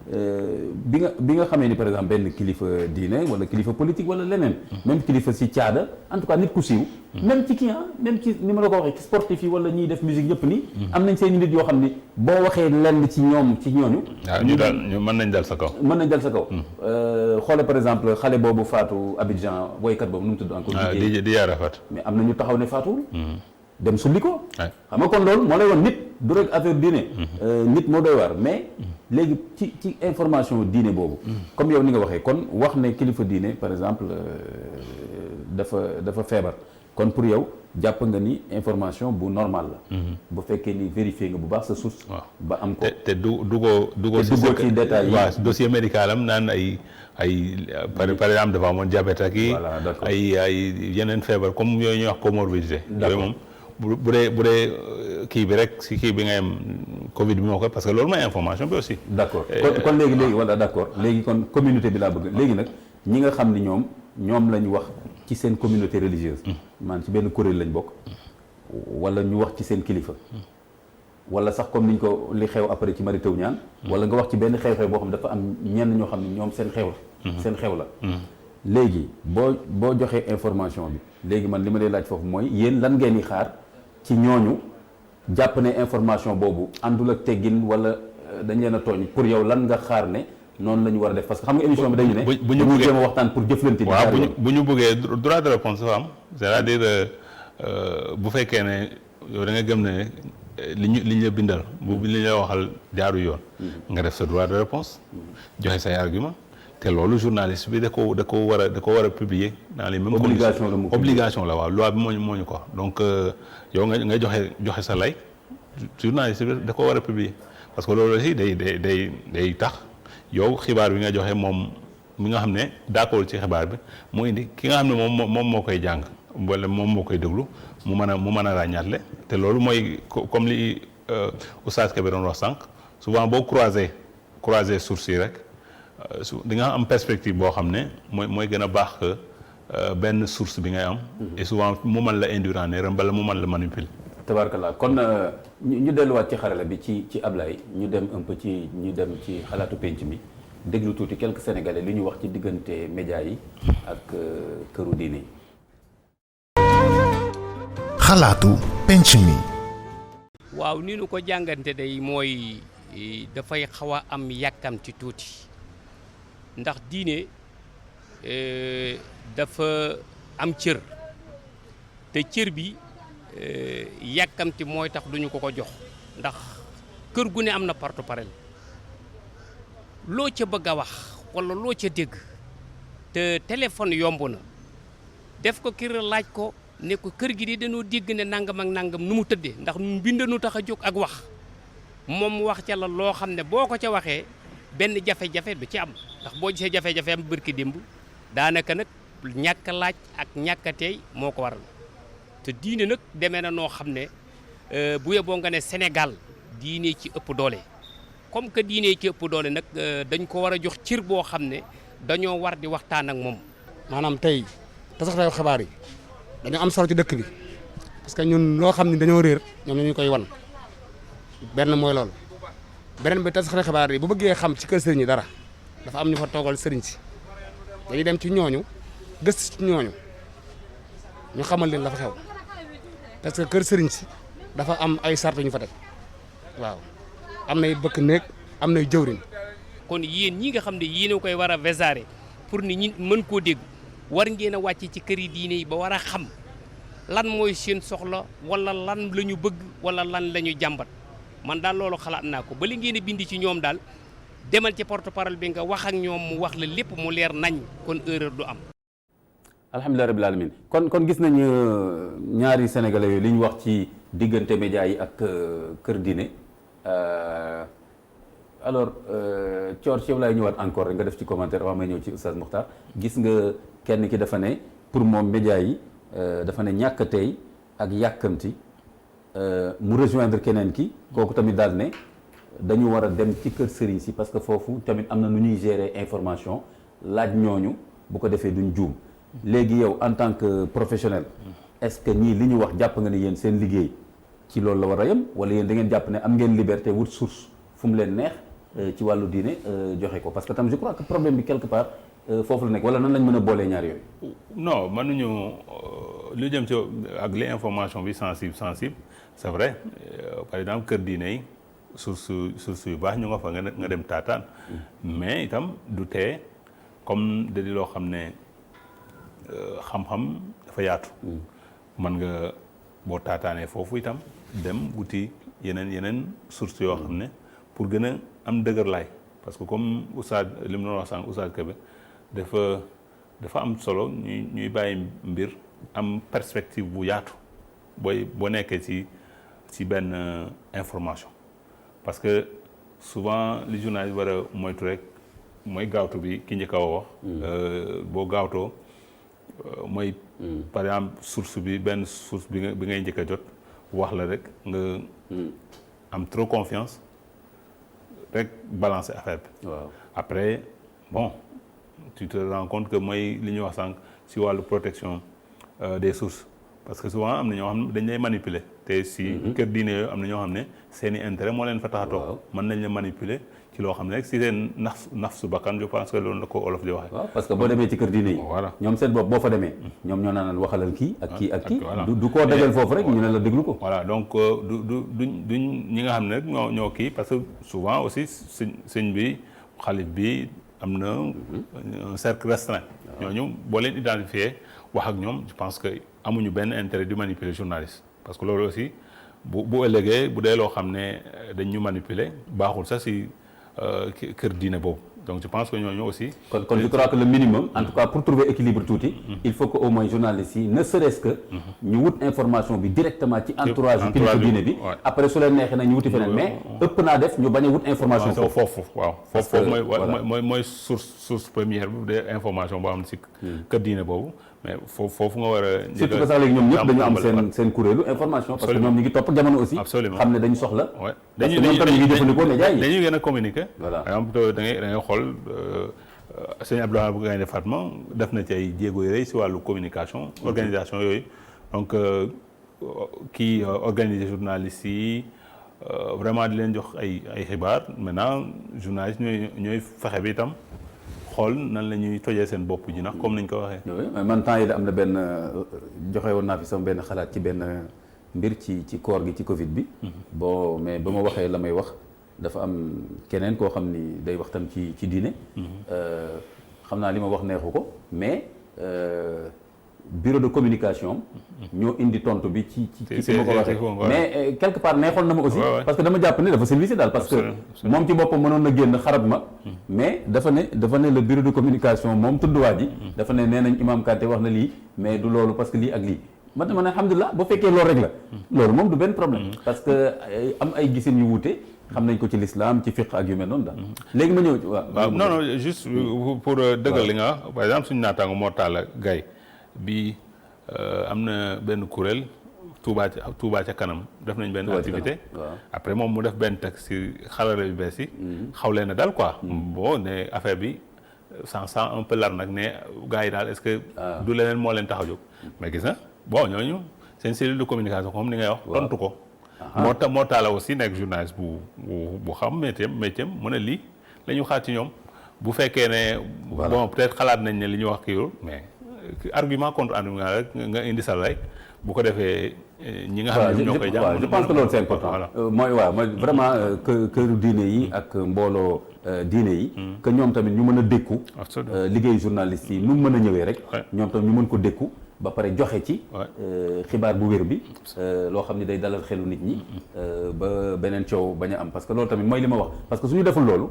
S2: bi nga xamee ni par exemple benn kilifa diine wala kilifa politique wala leneen même kilifa si caada en tout cas nit ku siiw même ci kii même ci ni ma la ko waxee ci sportif yi wala ñiy def musique yëpp nii am nañ seen nit yoo xam ni boo waxee lenn ci ñooñu
S3: ñu mën nañ dal sa kaw
S2: xoole par exemple xale boobu faatu Abidjan woykat boobu nu mu tudd encore
S3: di yaara faat
S2: mais am na ñu taxaw ne faatuwul dem sulli ko xam nga kon loolu moo lay woon nit du rek affaire diine nit moo doy waar mais léegi ci information diine boobu comme yow ni nga waxee kon wax ne kilifa diine par exemple dafa feebar kon pour yow jàpp nga ni information bu normal la bu fekkee ni vérifié nga bu baax sa source ba am ko
S3: te dugo
S2: ci détails yi
S3: waaw dossier médical am naan ay par exemple dafa amoon diabète ak yi ay yeneen feebar comme yooyu ñuy wax comorbidité yooyu moom bu dee kii bi rek si kii bi ngay am Covid bi moo ko parce que loolu mooy information bi aussi.
S2: d'accord kon léegi voilà d'accord léegi kon communauté bi laa bëgg léegi nag ñi nga xam ni ñoom lañ wax ci seen communauté religieuse. maanaam ci benn kuréel lañ bokk. wala ñu wax ci seen kilifa. wala sax comme niñ ko li xew après ci Mary Teuw Niane. wala nga wax ci benn xew-xew boo xam dafa am ñenn ñoo xam ne ñoom seen xew la. léegi boo joxee information bi léegi man li ma lay laaj foofu mooy yéen lan ngeen di xaar ci ñooñu jàpp ne information boobu àndul ak teggin wala dañ leen a tooñ pour yow lan nga xaar ne noonu la ñu war a def parce que xam nga émission bi dañu ne bu ñu jéem a waxtaan pour jëflante bi
S3: waaw bu ñu bëggee droit de réponse dafa am c'est-à-dire bu fekkee ne yow da nga gëm ne li ñu la bindal bu li ñu la waxal jaaru yoon nga def sa droit de réponse joxe say argument te loolu journaliste bi da ko war a publier dans les mêmes conditions obligation la waaw loi bi moo ñu ko donc yow nga joxe sa lay journaliste bi da ko war a publier parce que loolu aussi day tax yow xibaar bi nga joxe moom mi nga xam ne d'accord ci xibaar bi mu indi ki nga xam ne moom moo koy jàng wala moom moo koy déglu mu mën a ràññaatle te loolu mooy comme li Oustaz Kébé doon wax sànq souvent boo croiser sources yi rek di nga am perspective boo xam ne mooy gën a baax que benn source bi ngay am. et souvent mu mën la induire en erreur mbala mu mën la manipuler.
S2: tabaarkalla kon ñu delluwaat ci xarala bi ci Ablaye ñu dem un peu ñu dem ci xalaatu penc mi déglu tuuti quelques sénégalais li ñu wax ci diggante média yi ak këru diine yi.
S1: xalaatu penc mi.
S5: waaw ni nu ko jàngante day mooy dafay xaw a am yàkkamti tuuti ndax diine dafa am cër te cër bi yàkkamti mooy tax duñu ko jox ndax kër gu ne am na porte-parole loo ca bëgg a wax walla loo ca dégg te téléphone yomb na def ko kër laaj ko ne ko kër gi di dañoo dégg ne nangam ak nangam nu mu tëddee ndax mbind nu tax a jóg ak wax moom mu wax ca la loo xam ne boo ko ca waxee benn jafe-jafe du ci am ndax boo gisee jafe-jafe am bërki démb daanaka nag ñàkk laaj ak ñàkk a teey moo ko waral te diine nag demee na noo xam ne bu yeboo nga ne Sénégal diine ci ëpp doole comme que diine ci ëpp doole nag dañ ko war a jox cër boo xam ne dañoo war di waxtaan ak moom.
S6: maanaam tey tasaxataayu xabaar yi dañoo am solo ci dëkk bi parce que ñun loo xam ne dañoo réer ñoom ñu koy wan benn mooy loolu beneen bi tasaxataayu xabaar yi bu bëggee xam ci kër sëriñ yi dara dafa am ñu fa toogal sëriñ si dañuy dem ci ñooñu gëstu ci ñooñu ñu xamal leen la fa xew parce que kër sëriñ si dafa am ay sart ñu fa teg waaw am nay bëkk néeg am nay jëwriñ.
S5: kon yéen ñi nga xam ne yéen a koy war a wesaare pour nit ñi mën koo dégg war ngeen a wàcc ci kër yi diine yi ba war a xam lan mooy seen soxla wala lan la ñu bëgg wala lan la ñu jàmbat man daal loolu xalaat naa ko ba li ngeen a bind ci ñoom daal demal ci porte-parole bi nga wax ak ñoom mu wax la lépp mu leer nañ kon erreur du am.
S2: alhamdulilah rabbil alamin kon gis nañu ñaari sénégalais yooyu li ñu wax ci diggante média yi ak kër diine alors Thior ci yow laay ñëwaat encore rek nga def ci commentaire avant may ñëw ci Oustaz Mokhtar gis nga kenn ki dafa ne pour moom média yi dafa ne ñàkk tey ak yàkkamti mu rejoindre keneen ki kooku tamit daal ne dañu war a dem ci kër sëriñ si parce que foofu tamit am na nu ñuy gérer information laaj ñooñu bu ko defee duñ juum léegi yow en tant que professionnel est-ce que ñii li ñu wax jàpp nga ne yéen seen liggéey ci loolu la war a yem wala yéen da ngeen jàpp ne am ngeen liberté wut source fu mu leen neex ci wàllu diine joxe ko parce que tam je crois que problème bi quelque part foofu la nekk wala nan lañ mën a boolee ñaar yooyu.
S3: non mënuñu lu jëm ci ak li information bi sensible c'est vrai par exemple kër diine yi source yu baax ñu nga fa nga dem taataan mais itam du tee comme da di loo xam ne xam-xam dafa yaatu. mën nga boo taataanee foofu itam dem wuti yeneen source yoo xam ne pour gën a am dëgër laay parce que comme Oustaz li mu doon wax sànq Oustaz Kébé dafa am solo ñuy bàyyi mbir am perspective bu yaatu boo nekkee ci benn information parce que souvent li journaliste war a moytu rek mooy gaawtu bi ki njëkk a wax boo gaawtoo mooy par exemple source bi benn source bi ngay njëkk a jot wax la rek nga am trop confiance rek balancer affaire bi. waaw après bon tu te rends compte que mooy li ñuy wax sànq si wàllu protection des sources parce que souvent am na ñoo xam ne dañ lay manipuler te si kër diine yooyu am na ñoo xam ne seeni intérêt moo leen fa tax a toog mën nañ la manipuler ci loo xam ne rek si seen naf su bakkan je pense que loolu la ko olof di waxee.
S2: waaw parce que boo demee ci kër diine yi.
S3: voilà
S2: ñoom seen bopp boo fa demee. ñoom ñoo naan waxalal kii ak kii ak kii. du koo dajal foofu rek ñu ne la déglu ko.
S3: voilà donc duñ ñi nga xam ne rek ñoo kii parce que souvent aussi sëñ bi xalif bi am na un cercle restreint. ñooñu boo leen identifier wax ak ñoom je pense que amuñu benn intérêt di manipuler journaliste parce que loolu aussi bu ëllëgee bu dee loo xam ne dañ ñu manipuler baaxul sax si kër diine boobu donc je pense que ñooñu aussi.
S2: kon je crois que le minimum en tout cas pour trouver équilibre tuuti. il faut que au moins journalistes yi ne serait-ce que. ñu wut information bi directement ci entourage bi kilifa diine bi. après su leen neexee nag ñu wuti feneen mais ëpp naa def ñu bañ a wut information.
S3: foofu mooy source première bi de information boo xam ne si kër diine boobu mais foofu nga war a.
S2: surtout que sax léegi ñoom ñëpp dañu am seen kuréelu information. parce que ñoom ñu ngi topp jamono aussi.
S3: absolument
S2: xam ne dañu soxla.
S3: ouais
S2: parce que ñoom tamit ñu ngi jëfandikoo médias yi.
S3: dañuy gën a communiquer.
S2: voilà
S3: par exemple da ngay xool sëñ Abdoulaye Gaynde Fatma def na ci ay jéego yu rëy si wàllu communication. organisation yooyu donc kii organiser journalistes yi vraiment di leen jox ay xibaar maintenant journalistes ñooy fexe bi itam. xool nan la ñuy tojee seen bopp ji nag comme ni ñu ko waxee.
S2: oui man temps yi am na benn joxe woon naa fi sama benn xalaat ci benn mbir ci koor gi ci Covid bi. bon mais ba ma waxee la may wax dafa am keneen koo xam ni day wax tam ci diine. xam naa li ma wax neexu ko mais bureau de communication. ñoo indi tontu bi ci ma ko waxee. mais quelque part neexoon na ma aussi. parce que dama jàpp ne dafa service daal parce que moom ci boppam mënoon na génn xarab ma. mais dafa ne le bureau de communication moom tudduwaa ji. dafa ne nee nañ Imam Kanté wax na lii mais du loolu parce que lii ak lii. man dama ne alhamdulilah bu fekkee loolu rek la. loolu moom du benn problème. parce que am ay gisin yu wuute. xam nañ ko ci l'islam ci fiqh ak yu mel noonu daal. léegi ma ñëw waaw
S3: non juste pour dëggal li nga wax par exemple suñu naataango Mor Talla Gaye bi am na benn kuréel Touba ca kanam def nañ benn activité après moom mu def benn texte si xarala yu bees yi xawlee na daal quoi bon ne affaire bi sans un peu lar nag ne gars yi daal est-ce que du leneen moo leen tax a jóg mais gis na bon ñooñu seen cellule de communication comme ni ngay wax tontu ko moo taala aussi nekk journaliste bu xam métier mu ne lii la ñu xaar ci ñoom bu fekkee ne bon peut-être xalaat nañ ne li ñu wax kii mais argument contre argument rek nga indi sa lay bu ko defee ñi nga xam ne ñoo koy jàng
S2: je pense que loolu c'est important mooy vraiment këru diine yi ak mbooloo diine yi que ñoom tamit ñu mën a dékku liggéey journaliste yi nu mu mën a ñëwee rek ñoom tamit ñu mën ko dékku ba pare joxe ci xibaar bu wér bi loo xam ne day dalal xelu nit ñi ba beneen coow bañ a am parce que loolu tamit mooy li ma wax parce que suñu deful loolu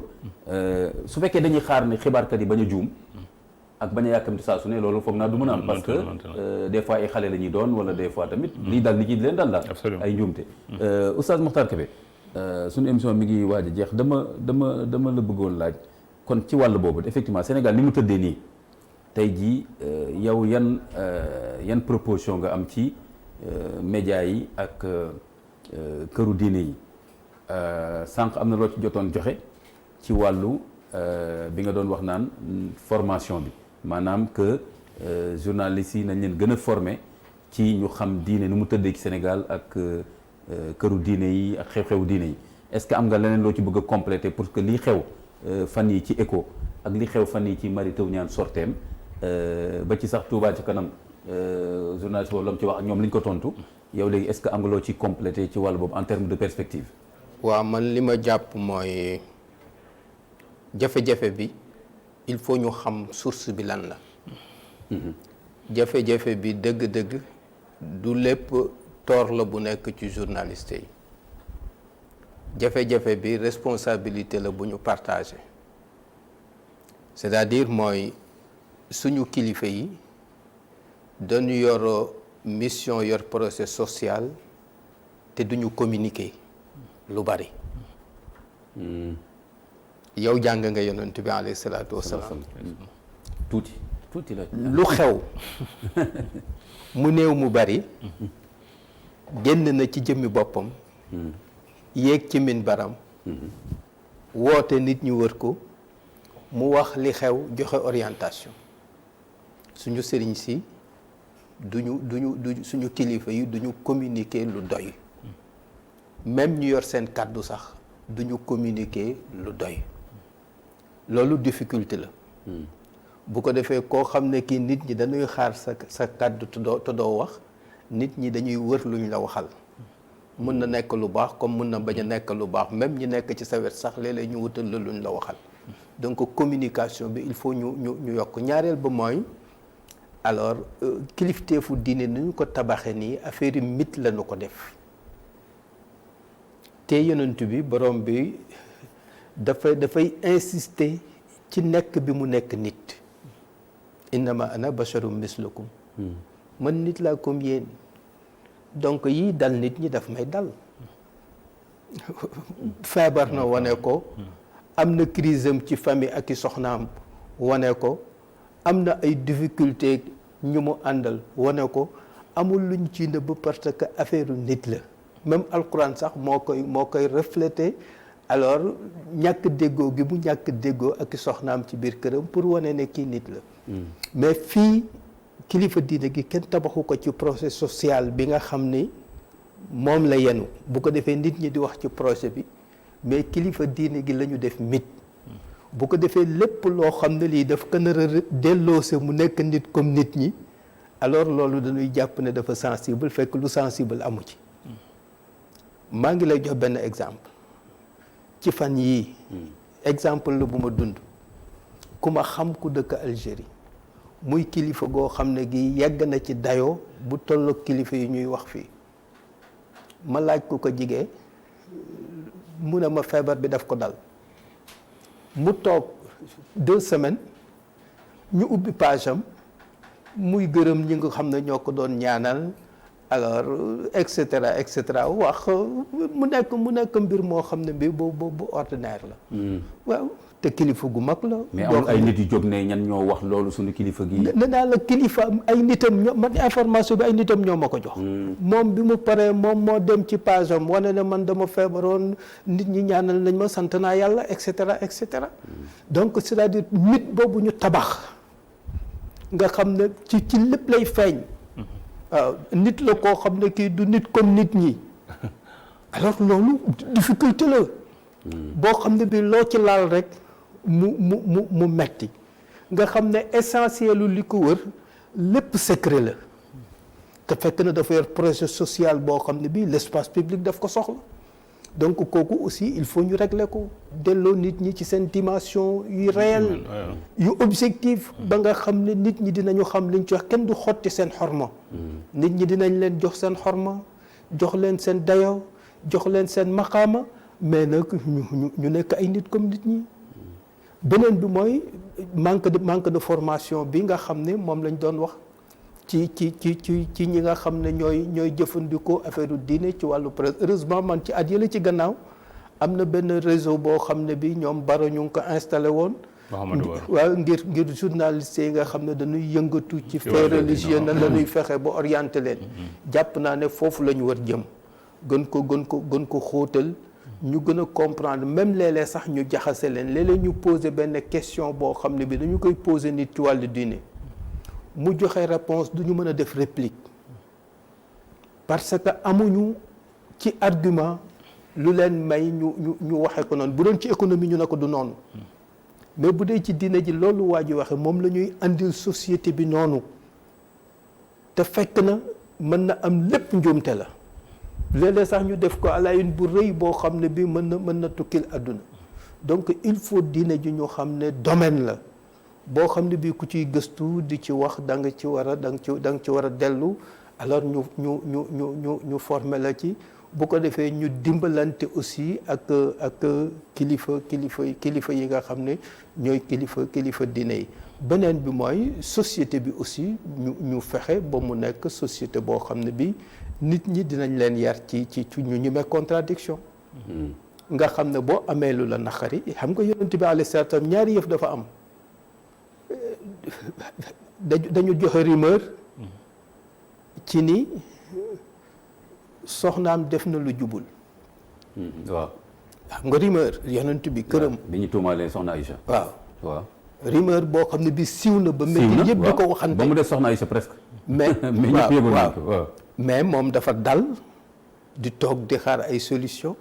S2: su fekkee dañuy xaar ne xibaarkat yi bañ a juum ak bañ a yàkkamti saa su ne loolu foog naa du mën a am parce que des fois ay xale la ñuy doon wala des fois tamit lii dal nit ñi di leen dal daal ay njuumte Oustaz Mokhtar Kébé suñu émission mi ngi waaj a jeex dama la bëggoon laaj kon ci wàll boobu effectivement Sénégal ni mu tëddee nii tey jii yow yan proposition nga am ci médias yi ak këru diine yi sànq am na loo ci jotoon joxe ci wàllu bi nga doon wax naan formation bi maanaam que journalistes yi nañ leen gën a former ci ñu xam diine nu mu tëddee ci Sénégal ak këru diine yi ak xew-xewu diine yi est-ce que am nga leneen loo ci bëgg a compléter pour que lii xew fan yi ci ECHO ak li xew fan yi ci Mary Teuw Niane sorteem ba ci sax Touba ci kanam journaliste boobu la mu ci wax ak ñoom li ñu ko tontu yow léegi est-ce que am nga loo ci compléter ci wàll boobu en termes de perspective.
S4: waaw man li ma jàpp mooy jafe-jafe bi il faut ñu xam source bi lan la. jafe-jafe bi dëgg-dëgg du lépp tort la bu nekk ci journaliste yi jafe-jafe bi responsabilité la bu ñu partagé c'est-à-dire mooy suñu kilifa yi dañu yor mission yor procès social te duñu communiquer lu bari. yow jàng nga yonent bi alayhi salaatu wasalaam
S2: tuuti la
S4: lu xew mu néew mu bari génn na ci jëmmi boppam yéeg ci minbaram woote nit ñu wër ko mu wax li xew joxe orientation suñu sëriñ si duñu suñu kilifa yi duñu communiquer lu doy même ñu yor seen kàddu sax duñu communiquer lu doy loolu difficulté la bu ko defee koo xam ne kii nit ñi dañuy xaar sa kàddu te doo wax nit ñi dañuy wër luñ la waxal mën na nekk lu baax comme mën na bañ a nekk lu baax même ñi nekk ci sa wet sax léeg-léeg ñu wutal la luñ la waxal donc communication bi il faut ñu yokk ñaareel ba mooy alors kilifteefu diine ni ñu ko tabaxee nii affaire yi mythe la ñu ko def te yonent bi borom bi dafay insister ci nekk bi mu nekk nit innama ana basharum mislukum man nit laa comme yéen donc yii dal nit ñi daf may dal feebar na wane ko am na crise am ci famille ak i soxnaam wane ko am na ay difficulté
S7: ñu mu àndal wane ko amul luñ ci nëbb parce que affaire nit la même alquran sax moo koy refléter alors ñàkk déggoo gi mu ñàkk déggoo ak soxnaam ci biir këram pour wane ne kii nit la mais fii kilifa diine gi kenn tabaxu ko ci projet social bi nga xam ni moom la yenu bu ko defee nit ñi di wax ci projet bi mais kilifa diine gi la ñu def mit bu ko defee lépp loo xam ne lii daf ko nar a delloose mu nekk nit comme nit ñi alors loolu dañuy jàpp ne dafa sensible fekk lu sensible amu ci maa ngi lay jox benn exemple ci fan yii exemple la bu ma dund ku ma xam ku dëkk Algérie muy kilifa goo xam ne gi yegg na ci dayoo bu tolloog kilifa yi ñuy wax fii ma laaj ko jigee mu ne ma feebar bi daf ko dal mu toog 2 semaines ñu ubbi page am muy gërëm ñi nga xam ne ñoo ko doon ñaanal alors et cetera wax mu nekk mbir moo xam ne bi bu ordinaire la waaw te kilifa gu mag la
S2: mais amul ay nit yu jóg ne ñan ñoo wax loolu suñu kilifa gi
S7: ne naa la kilifa ay nitam man information bi ay nitam ñoo ma ko jox moom bi mu paree moom moo dem ci page am wane ne man dama feebaroon nit ñi ñaanal nañ ma sant naa yàlla et cetera donc c'est-à-dire nit boobu ñu tabax nga xam ne ci lépp lay feeñ waaw nit la koo xam ne kii du nit comme nit ñi alors loolu difficulté la boo xam ne bi loo ci laal rek mu metti nga xam ne essentiel lu li ko wër lépp secret la te fekk na dafa yor projet social boo xam ne bii l'espace public daf ko soxla donc kooku aussi il faut ñu régler ko delloo nit ñi ci seen dimension yu réel yu objectif ba nga xam ne nit ñi dinañu xam liñ ci wax kenn du xotti seen xorma nit ñi dinañ leen jox seen xorma jox leen seen dayo jox leen seen maqaama mais nag ñu nekk ay nit comme nit ñi beneen bi mooy manque de formation bi nga xam ne moom lañ doon wax ci ñi nga xam ne ñooy jëfandikoo affaire diine ci wàllu presse heureusement man ci at yële ci gannaaw am na benn réseau boo xam ne bi ñoom Baro ñu ngi ko installé woon waaw ngir journaliste yi nga xam ne dañuy yëngatu ci fait religieux nan la ñuy fexe ba orienté leen jàpp naa ne foofu la ñu war jëm gën ko xóotal ñu gën a comprendre même léeg-léeg sax ñu jaxase leen léeg-léeg ñu poser benn question boo xam ne bi dañu koy poser nit ci wàllu diine mu joxe réponse du ñu mën a def réplique parce que amuñu ci argument lu leen may ñu waxe ko noonu bu doon ci économie ñu ne ko du noonu mais bu dee ci diine ji loolu waa ji waxe moom la ñuy andil société bi noonu te fekk na mën na am lépp njuumte la léeg-léeg sax ñu def ko à la une bu rëy boo xam ne bi mën na tukkil àdduna donc il faut diine ji ñu xam ne domaine la boo xam ne bii ku ciy gëstu di ci wax da nga ci war a dellu alors ñu former la ci bu ko defee ñu dimbalante aussi ak kilifa yi nga xam ne ñooy kilifa diine yi beneen bi mooy société bi aussi ñu fexe ba mu nekk société boo xam ne bi nit ñi dinañ leen yar ci ñu ñemee contradiction nga xam ne boo amee lu la naqari xam nga yonent bi alayhi salaatu wa salaam ñaari yëf dafa am dañu joxe rumeur ci ni soxnaam def na lu jubul
S2: waaw
S7: xam nga rumeur yonent bi këram
S2: bi ñu tuumaalee soxna Aïcha waaw
S7: rumeur boo xam ne bi siiw na ba métti yëpp di ko waxante
S2: ba mu def soxna Aïcha presque
S7: mais
S2: ñëpp yëgul nañ ko waaw
S7: mais moom dafa dal di toog di xaar ay solution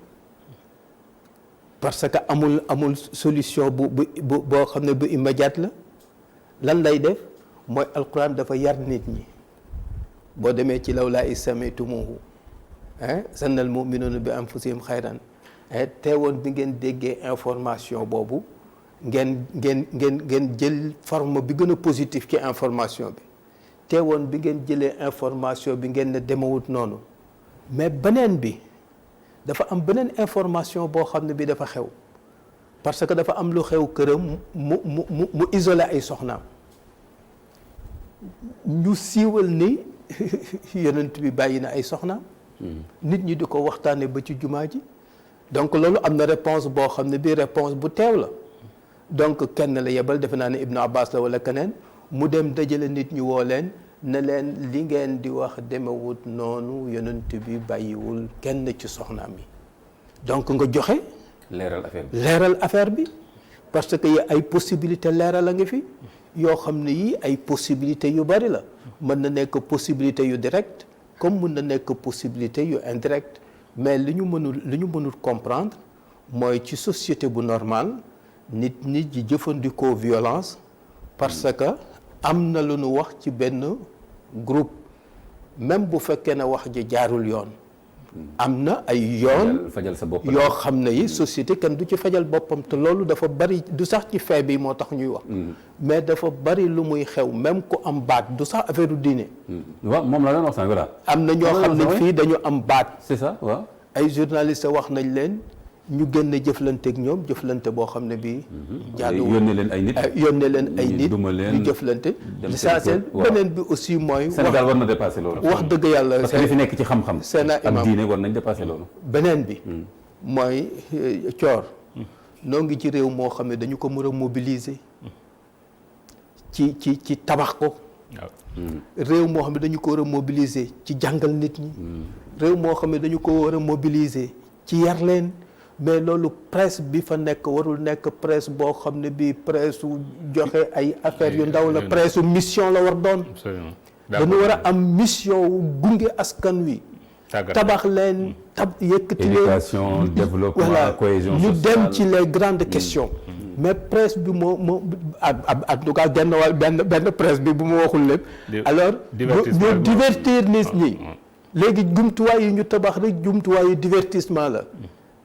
S7: parce que amul solution boo xam ne bu immédiate la lan lay def mooy alquran dafa yar nit ñi boo demee ci lawlaa iz sami'tumuuhu zannal mu'minuuna bi anfusihim xayran teewoon bi ngeen déggee information boobu ngeen jël forme bi gën a positif ci information bi teewoon bi ngeen jëlee information bi ngeen ne demawut noonu mais beneen bi dafa am beneen information boo xam ne bi dafa xew parce que dafa am lu xew këram mu isolé ay soxnaam ñu siiwal ni yonent bi bàyyi na ay soxnaam nit ñi di ko waxtaane ba ci jumaa ji donc loolu am na réponse boo xam ne bii réponse bu teew la donc kenn la yebal defe naa ne Ibnu Abbas la wala keneen mu dem dajale nit ñi woo leen ne leen li ngeen di wax demewut noonu yonent bi bàyyiwul kenn ci soxnaam yi donc nga joxe leeral affaire bi parce que ay possibilité leeral a ngi fi yoo xam ne yi ay possibilité yu bari la mën na nekk possibilité yu direct comme mën na nekk possibilité yu indirect mais li ñu mënul comprendre mooy ci société bu normal nit ji jëfandikoo violence parce que am na lu nu wax ci benn groupe même bu fekkee ne wax ji jaarul yoon am na ay yoon
S2: fajal sa bopp
S7: yoo xam ne yi société kenn du ci fajal boppam te loolu dafa bari du sax ci fee bi moo tax ñuy wax mais dafa bari lu muy xew même ku am baat du sax affaire du diine
S2: waaw moom la doon wax sànq voilà
S7: am na ñoo xam ne fii dañu am baat
S2: c'est ça waaw
S7: ay journaliste wax nañ leen ñu génn jëflanteeg ñoom jëflante boo xam ne bii jaaduwul
S2: yónnee leen ay nit
S7: ñu jëflante l'essentiel beneen bi aussi mooy
S2: Sénégal war na dépasser loolu
S7: wax dëgg yàlla
S2: parce que li fi nekk ci xam-xam
S7: Seena
S2: ak
S7: imam
S2: diine war nañ dépasser loolu
S7: beneen bi mooy coor noo ngi ci réew moo xam ne dañu ko mën a mobiliser ci tabax ko réew moo xam ne dañu ko war a mobiliser ci jàngal nit ñi réew moo xam ne dañu ko war a mobiliser ci yar leen mais loolu presse bi fa nekk warul nekk presse boo xam ne bii presse su joxe ay affaires yu ndaw la presse su mission la war doon dañu war a am mission wu gunge askan wi tabax leen yëkkati leen
S2: éducation développement
S7: voilà
S2: cohésion
S7: ñu
S2: sociale
S7: dem ci les grandes questions mais presse bi moo en tout cas benn presse bi bu ma waxul lépp alors ñu divertir nit ñi léegi jumtuwaay yi ñu tabax rek jumtuwaayu divertissement la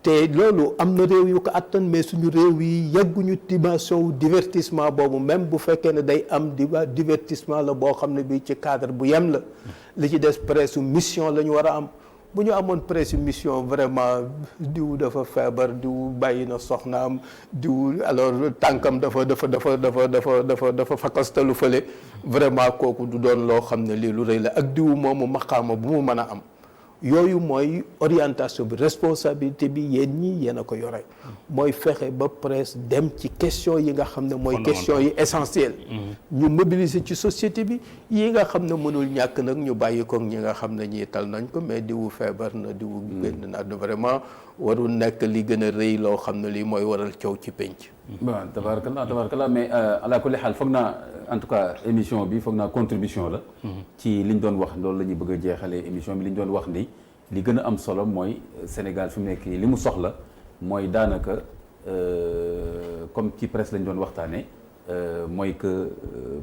S7: te loolu am na réew yu ko attan mais suñu réew yi yegguñu dimension wu divertissement boobu même bu fekkee ne day am divertissement la boo xam ne bii ci cadre bu yem la li ci des presse mission la ñu war a am bu ñu amoon presse mission vraiment diw dafa feebar diw bàyyi na soxnaam diw alors tànkam dafa fakastalu fële vraiment kooku du doon loo xam ne lii lu rëy la ak diw moomu maqaama bu mu mën a am yooyu mooy orientation bi responsabilité bi yéen ñi yéen a ko yore mooy fexe ba presse dem ci question yi nga xam ne mooy question yi essentielle ñu mobiliser ci société bi yi nga xam ne mënul ñàkk nag ñu bàyyi ko ñi nga xam ne ñii tal nañ ko mais diwu feebar na diwu génn na vraiment warul nekk li gën a rëy loo xam ne lii mooy waral coow ci penc
S2: bon tabarakallah mais ala kulli xaal foog naa en tout cas émission bi foog naa contribution la ci li ñu doon wax loolu la ñuy bëgg a jeexalee émission bi li ñu doon wax ni li gën a am solo mooy Sénégal fi mu nekk li mu soxla mooy daanaka comme ci presse lañ doon waxtaanee mooy que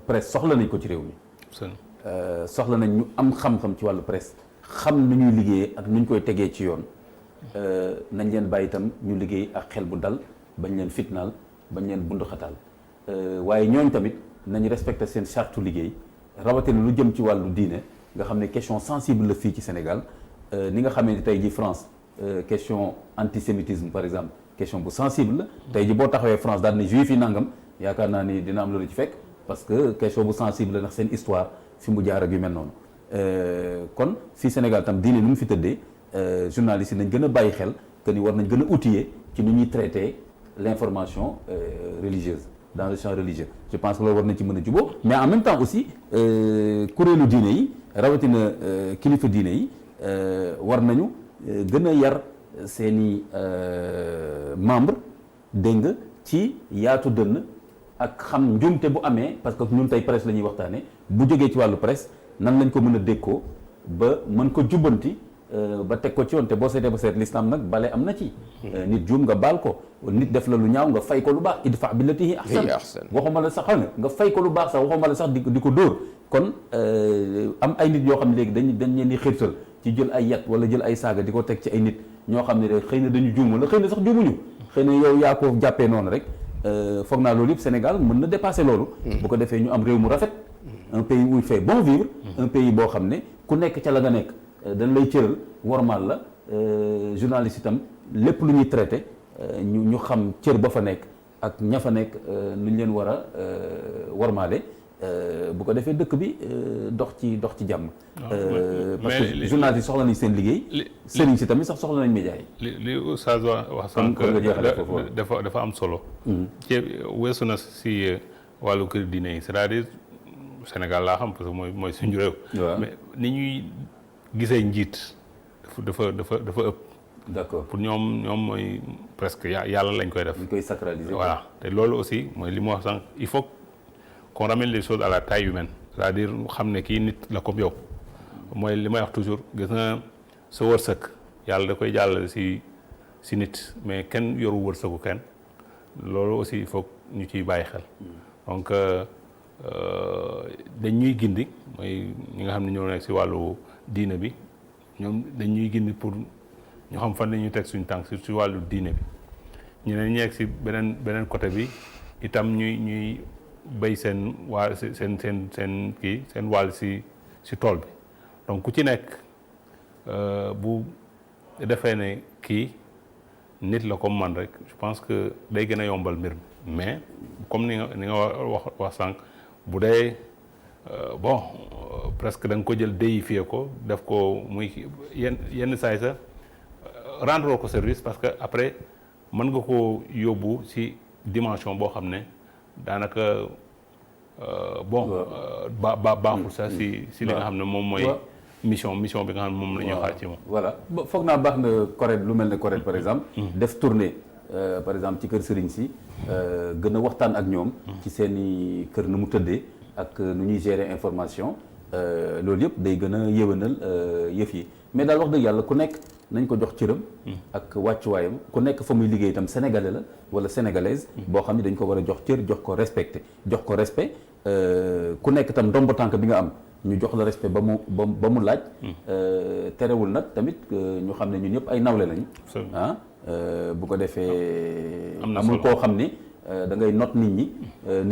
S2: presse soxla nañ ko ci réew mi soxla nañ ñu am xam-xam ci wàllu presse xam nu ñuy liggéeyee ak nu ñu koy tegee ci yoon nañ leen bàyyi itam ñu liggéey ak xel bu dal bañ leen fitnaal bañ leen bunduxataal waaye ñooñ tamit nañ respecté seen charte liggéey rawatina lu jëm ci wàllu diine nga xam ne question sensible la fii ci Sénégal ni nga xamee ni tey ji France question antisémitisme par exemple question bu sensible la tey ji boo taxawee France daal ni juif yi nangam yaakaar naa ni dina am loolu ci fekk parce que question bu sensible la ndax seen histoire fi mu jaar ak yu mel noonu kon fii Sénégal tam diine nu mu fi tëddee journalistes yi nañ gën a bàyyi xel que ni war nañ gën a outiller ci nu ñuy traiter l'information religieuse dans le champ religieux je pense que loolu war nañ ci mën a jubóo mais en même temps aussi kuréelu diine yi rawatina kilifa diine yi war nañu gën a yar seeni membre dégg nga ci yaatu dënn ak xam njuumte bu amee parce que ñun tey presse la ñuy waxtaane bu jógee ci wàllu presse nan lañ ko mën a dékkoo ba mën ko jubbanti ba teg ko ci yoon te boo seetee ba seet l'islam nag bale am na ci nit juum nga baal ko nit def la lu ñaaw nga fay ko lu baax idfa billati ahsan waxuma la sax xam nga fay ko lu baax sax waxuma la sax di ko dóor kon am ay nit yoo xam ne léegi dañ leen di xirtal ci jël ay yat wala jël ay saaga di ko teg ci ay nit ñoo xam ne rek xëy na dañu juum wala xëy na sax juumuñu xëy na yow yaa ko jàppee noonu rek foog naa loolu yëpp Sénégal mën na dépasser loolu bu ko defee ñu am réew mu rafet un pays où il fait bon vivre un pays boo xam ne ku nekk ca la nga nekk dañ lay cëral wormaal la journaliste itam lépp lu ñuy traité ñu xam cër ba fa nekk ak ña fa nekk nu ñu leen war a wormaale bu ko defee dëkk bi dox ci jàmm. parce que journaliste yi soxla nañ seen liggéey. sëriñ si tamit sax soxla nañ média yi.
S3: li Oustaz wax sànq dafa am solo. ci weesu na si wàllu kër diine yi c'est-à-dire Sénégal laa xam parce que mooy suñu réew.
S2: waaw.
S3: mais ni ñuy gisee njiit dafa ëpp.
S2: d'accord
S3: pour ñoom mooy presque yàlla lañ koy def.
S2: ñu koy sacraliser.
S3: voilà te loolu aussi mooy li mu wax sànq il faut qu'on ramène les choses à la taille humaine c'est-à-dire xam ne kii nit la comme yow mooy li may wax toujours gis nga sa wërsëg yàlla da koy jàllale si nit mais kenn yoru wërsëgu kenn loolu aussi il faut ñu ciy bàyyi xel donc dañ ñuy gindi mooy ñi nga xam ne ñoo nekk si wàllu diine bi ñoom dañ ñuy gindi pour ñu xam fan la ñuy teg suñu tànk si wàllu diine bi ñeneen ñi nekk si beneen côté bi itam ñuy béy seen waa seen wàll si tool bi donc ku ci nekk bu defee ne kii nit la comme man rek je pense que day gën a yombal mbir mi mais comme ni nga wax sànq bu dee bon presque da nga ko jël déifier ko def ko muy yenn saay sa rendre ko service parce que après mën nga ko yóbbu ci dimension boo xam ne daanaka baaxul sax ci li nga xam ne moom mooy mission bi nga xam ne moom la ñuy xaar ci moom.
S2: voilà foog naa baax na correct lu mel ne correct par exemple. def tournée par exemple ci kër sëriñ si gën a waxtaan ak ñoom. ci seeni kër nu mu tëddee ak nu ñuy gérer information loolu yëpp day gën a yéwénal yëf yi mais daal wax dëgg yàlla ku nekk nañ ko jox cëram. ak wàccuwaayam ku nekk fa muy liggéey itam sénégalais la wala sénégalaise. boo xam ne dañ ko war a jox cër jox ko respect ku nekk itam ndombo tànk bi nga am. ñu jox la respect ba mu laaj. terewul nag tamit ñu xam ne ñun ñëpp ay nawle lañu. bu ko defee. amul koo xam ni da ngay not nit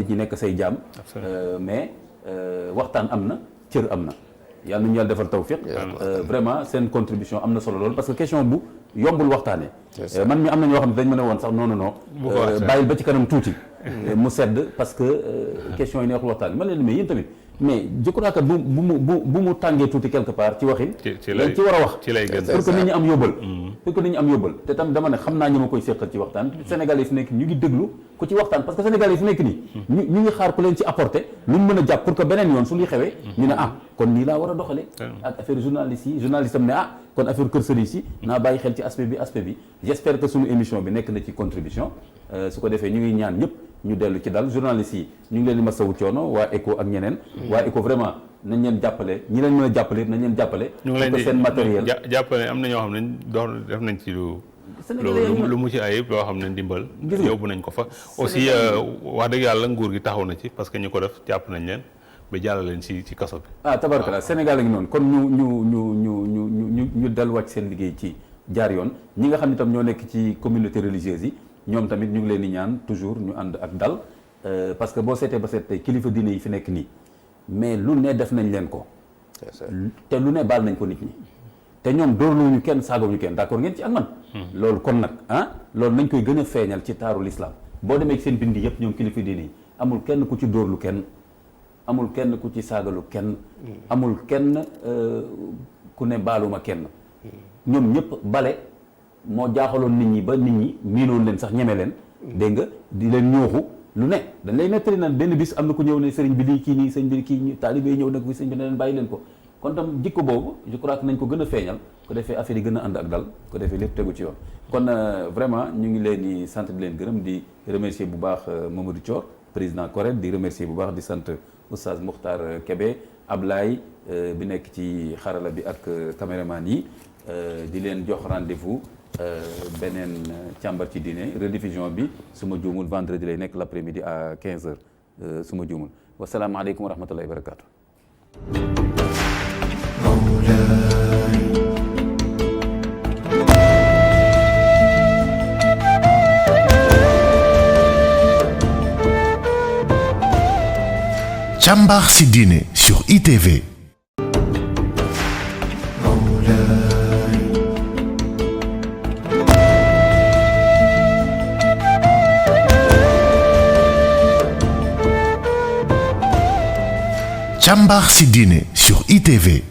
S2: ñi nekk say jaam. mais waxtaan am na cër am na. yàlla nañu yàlla defal tawfiq. vraiment seen contribution am na solo lool parce que question bu yombul waxtaanee. man mi am na ñoo xam ne dañ mën a woon sax non. bàyyil ba ci kanam tuuti. mu sedd parce que question yi neexul waxtaan man leen mais yéen tamit. mais je crois que bu mu tàngee tuuti quelque part ci waxin. ci war a wax pour que nit ñi am yóbbal. te tam dama ne xam naa ñi ma koy séqal ci waxtaan. Sénégal yi fi nekk ñu ngi déglu ku ci waxtaan parce que Sénégal yi fi nekk nii. ñu ngi xaar ku leen ci apporter lu mu mën a jàpp pour que beneen yoon su luy xewee. ñu ne kon nii laa war a doxalee. ak affaire journaliste am ne kon affaire kër sëriñ si. naa bàyyi xel ci aspect bi j'espère que suñu émission bi nekk na ci contribution su ko defee ñu ngi ñaan ñëpp ñu dellu ci dal journalistes yi ñu ngi leen di masawu coono waa ECHO ak ñeneen. waa ECHO vraiment nañ leen jàppale ñi leen mën a jàppale nañ leen jàppale.
S3: ñu ngi leen di
S2: seen matériel
S3: jàppale am na ñoo xam ne def nañ ci lu mu ci ayib loo xam ne ndimbal. yóbbu nañ ko fa. aussi wax dëgg yàlla nguur gi taxaw na ci parce que ñu ko def jàpp nañ leen ba jàllale leen ci kaso bi.
S2: tabarkalla Sénégal a ngi noonu kon ñu delluwaat seen liggéey ci jaar yoon ñi nga xam ne tam ñoo nekk ci communauté religieuse yi. ñoom tamit ñu ngi leen di ñaan toujours ñu ànd ak dal parce que boo seetee ba seet tey kilifa diine yi fi nekk nii mais lu ne def nañ leen ko te lu ne baal nañ ko nit ñi te ñoom dóorluñu kenn saagawuñu kenn d'accord ngeen ci ak man loolu kon nag loolu nañ koy gën a feeñal ci taaru l'islam boo demee ci seen bindi yëpp ñoom kilifa diine yi amul kenn ku ci dóorlu kenn amul kenn ku ci saagalu kenn amul kenn ku ne baaluma kenn ñoom ñëpp bale moo jaaxaloon nit ñi ba nit ñi miinoon leen sax ñeme leen dégg nga di leen ñooxu lu ne dañ lay nettali naan benn bis am na ku ñëw ne sëriñ bi lii kii nii sëriñ bi kii taalibe yi ñëw nag bi sëriñ bi ne leen bàyyi leen ko kon tam jikko boobu je crois que nañ ko gën a feeñal ko defee affaire yi gën a ànd ak dal ko defee lépp tegu ci yoon kon vraiment ñu ngi leen di sant di leen gërëm di remercier bu baax Mamadou Thior président CORED di remercier bu baax di sant Oustaz Mokhtar Kébé Ablaye bi nekk ci xarala bi ak caméraman yi di leen jox rendez-vous beneen càmbar ci diine rediffusion bi su ma juumul vendredi lay nekk l'après-midi à 15h su ma juumul wasalaamaaleykum wa rahmatullahi wa barakatuh.
S1: Càmbar ci diine sur ITV. Càmbar ci diine sur ITV.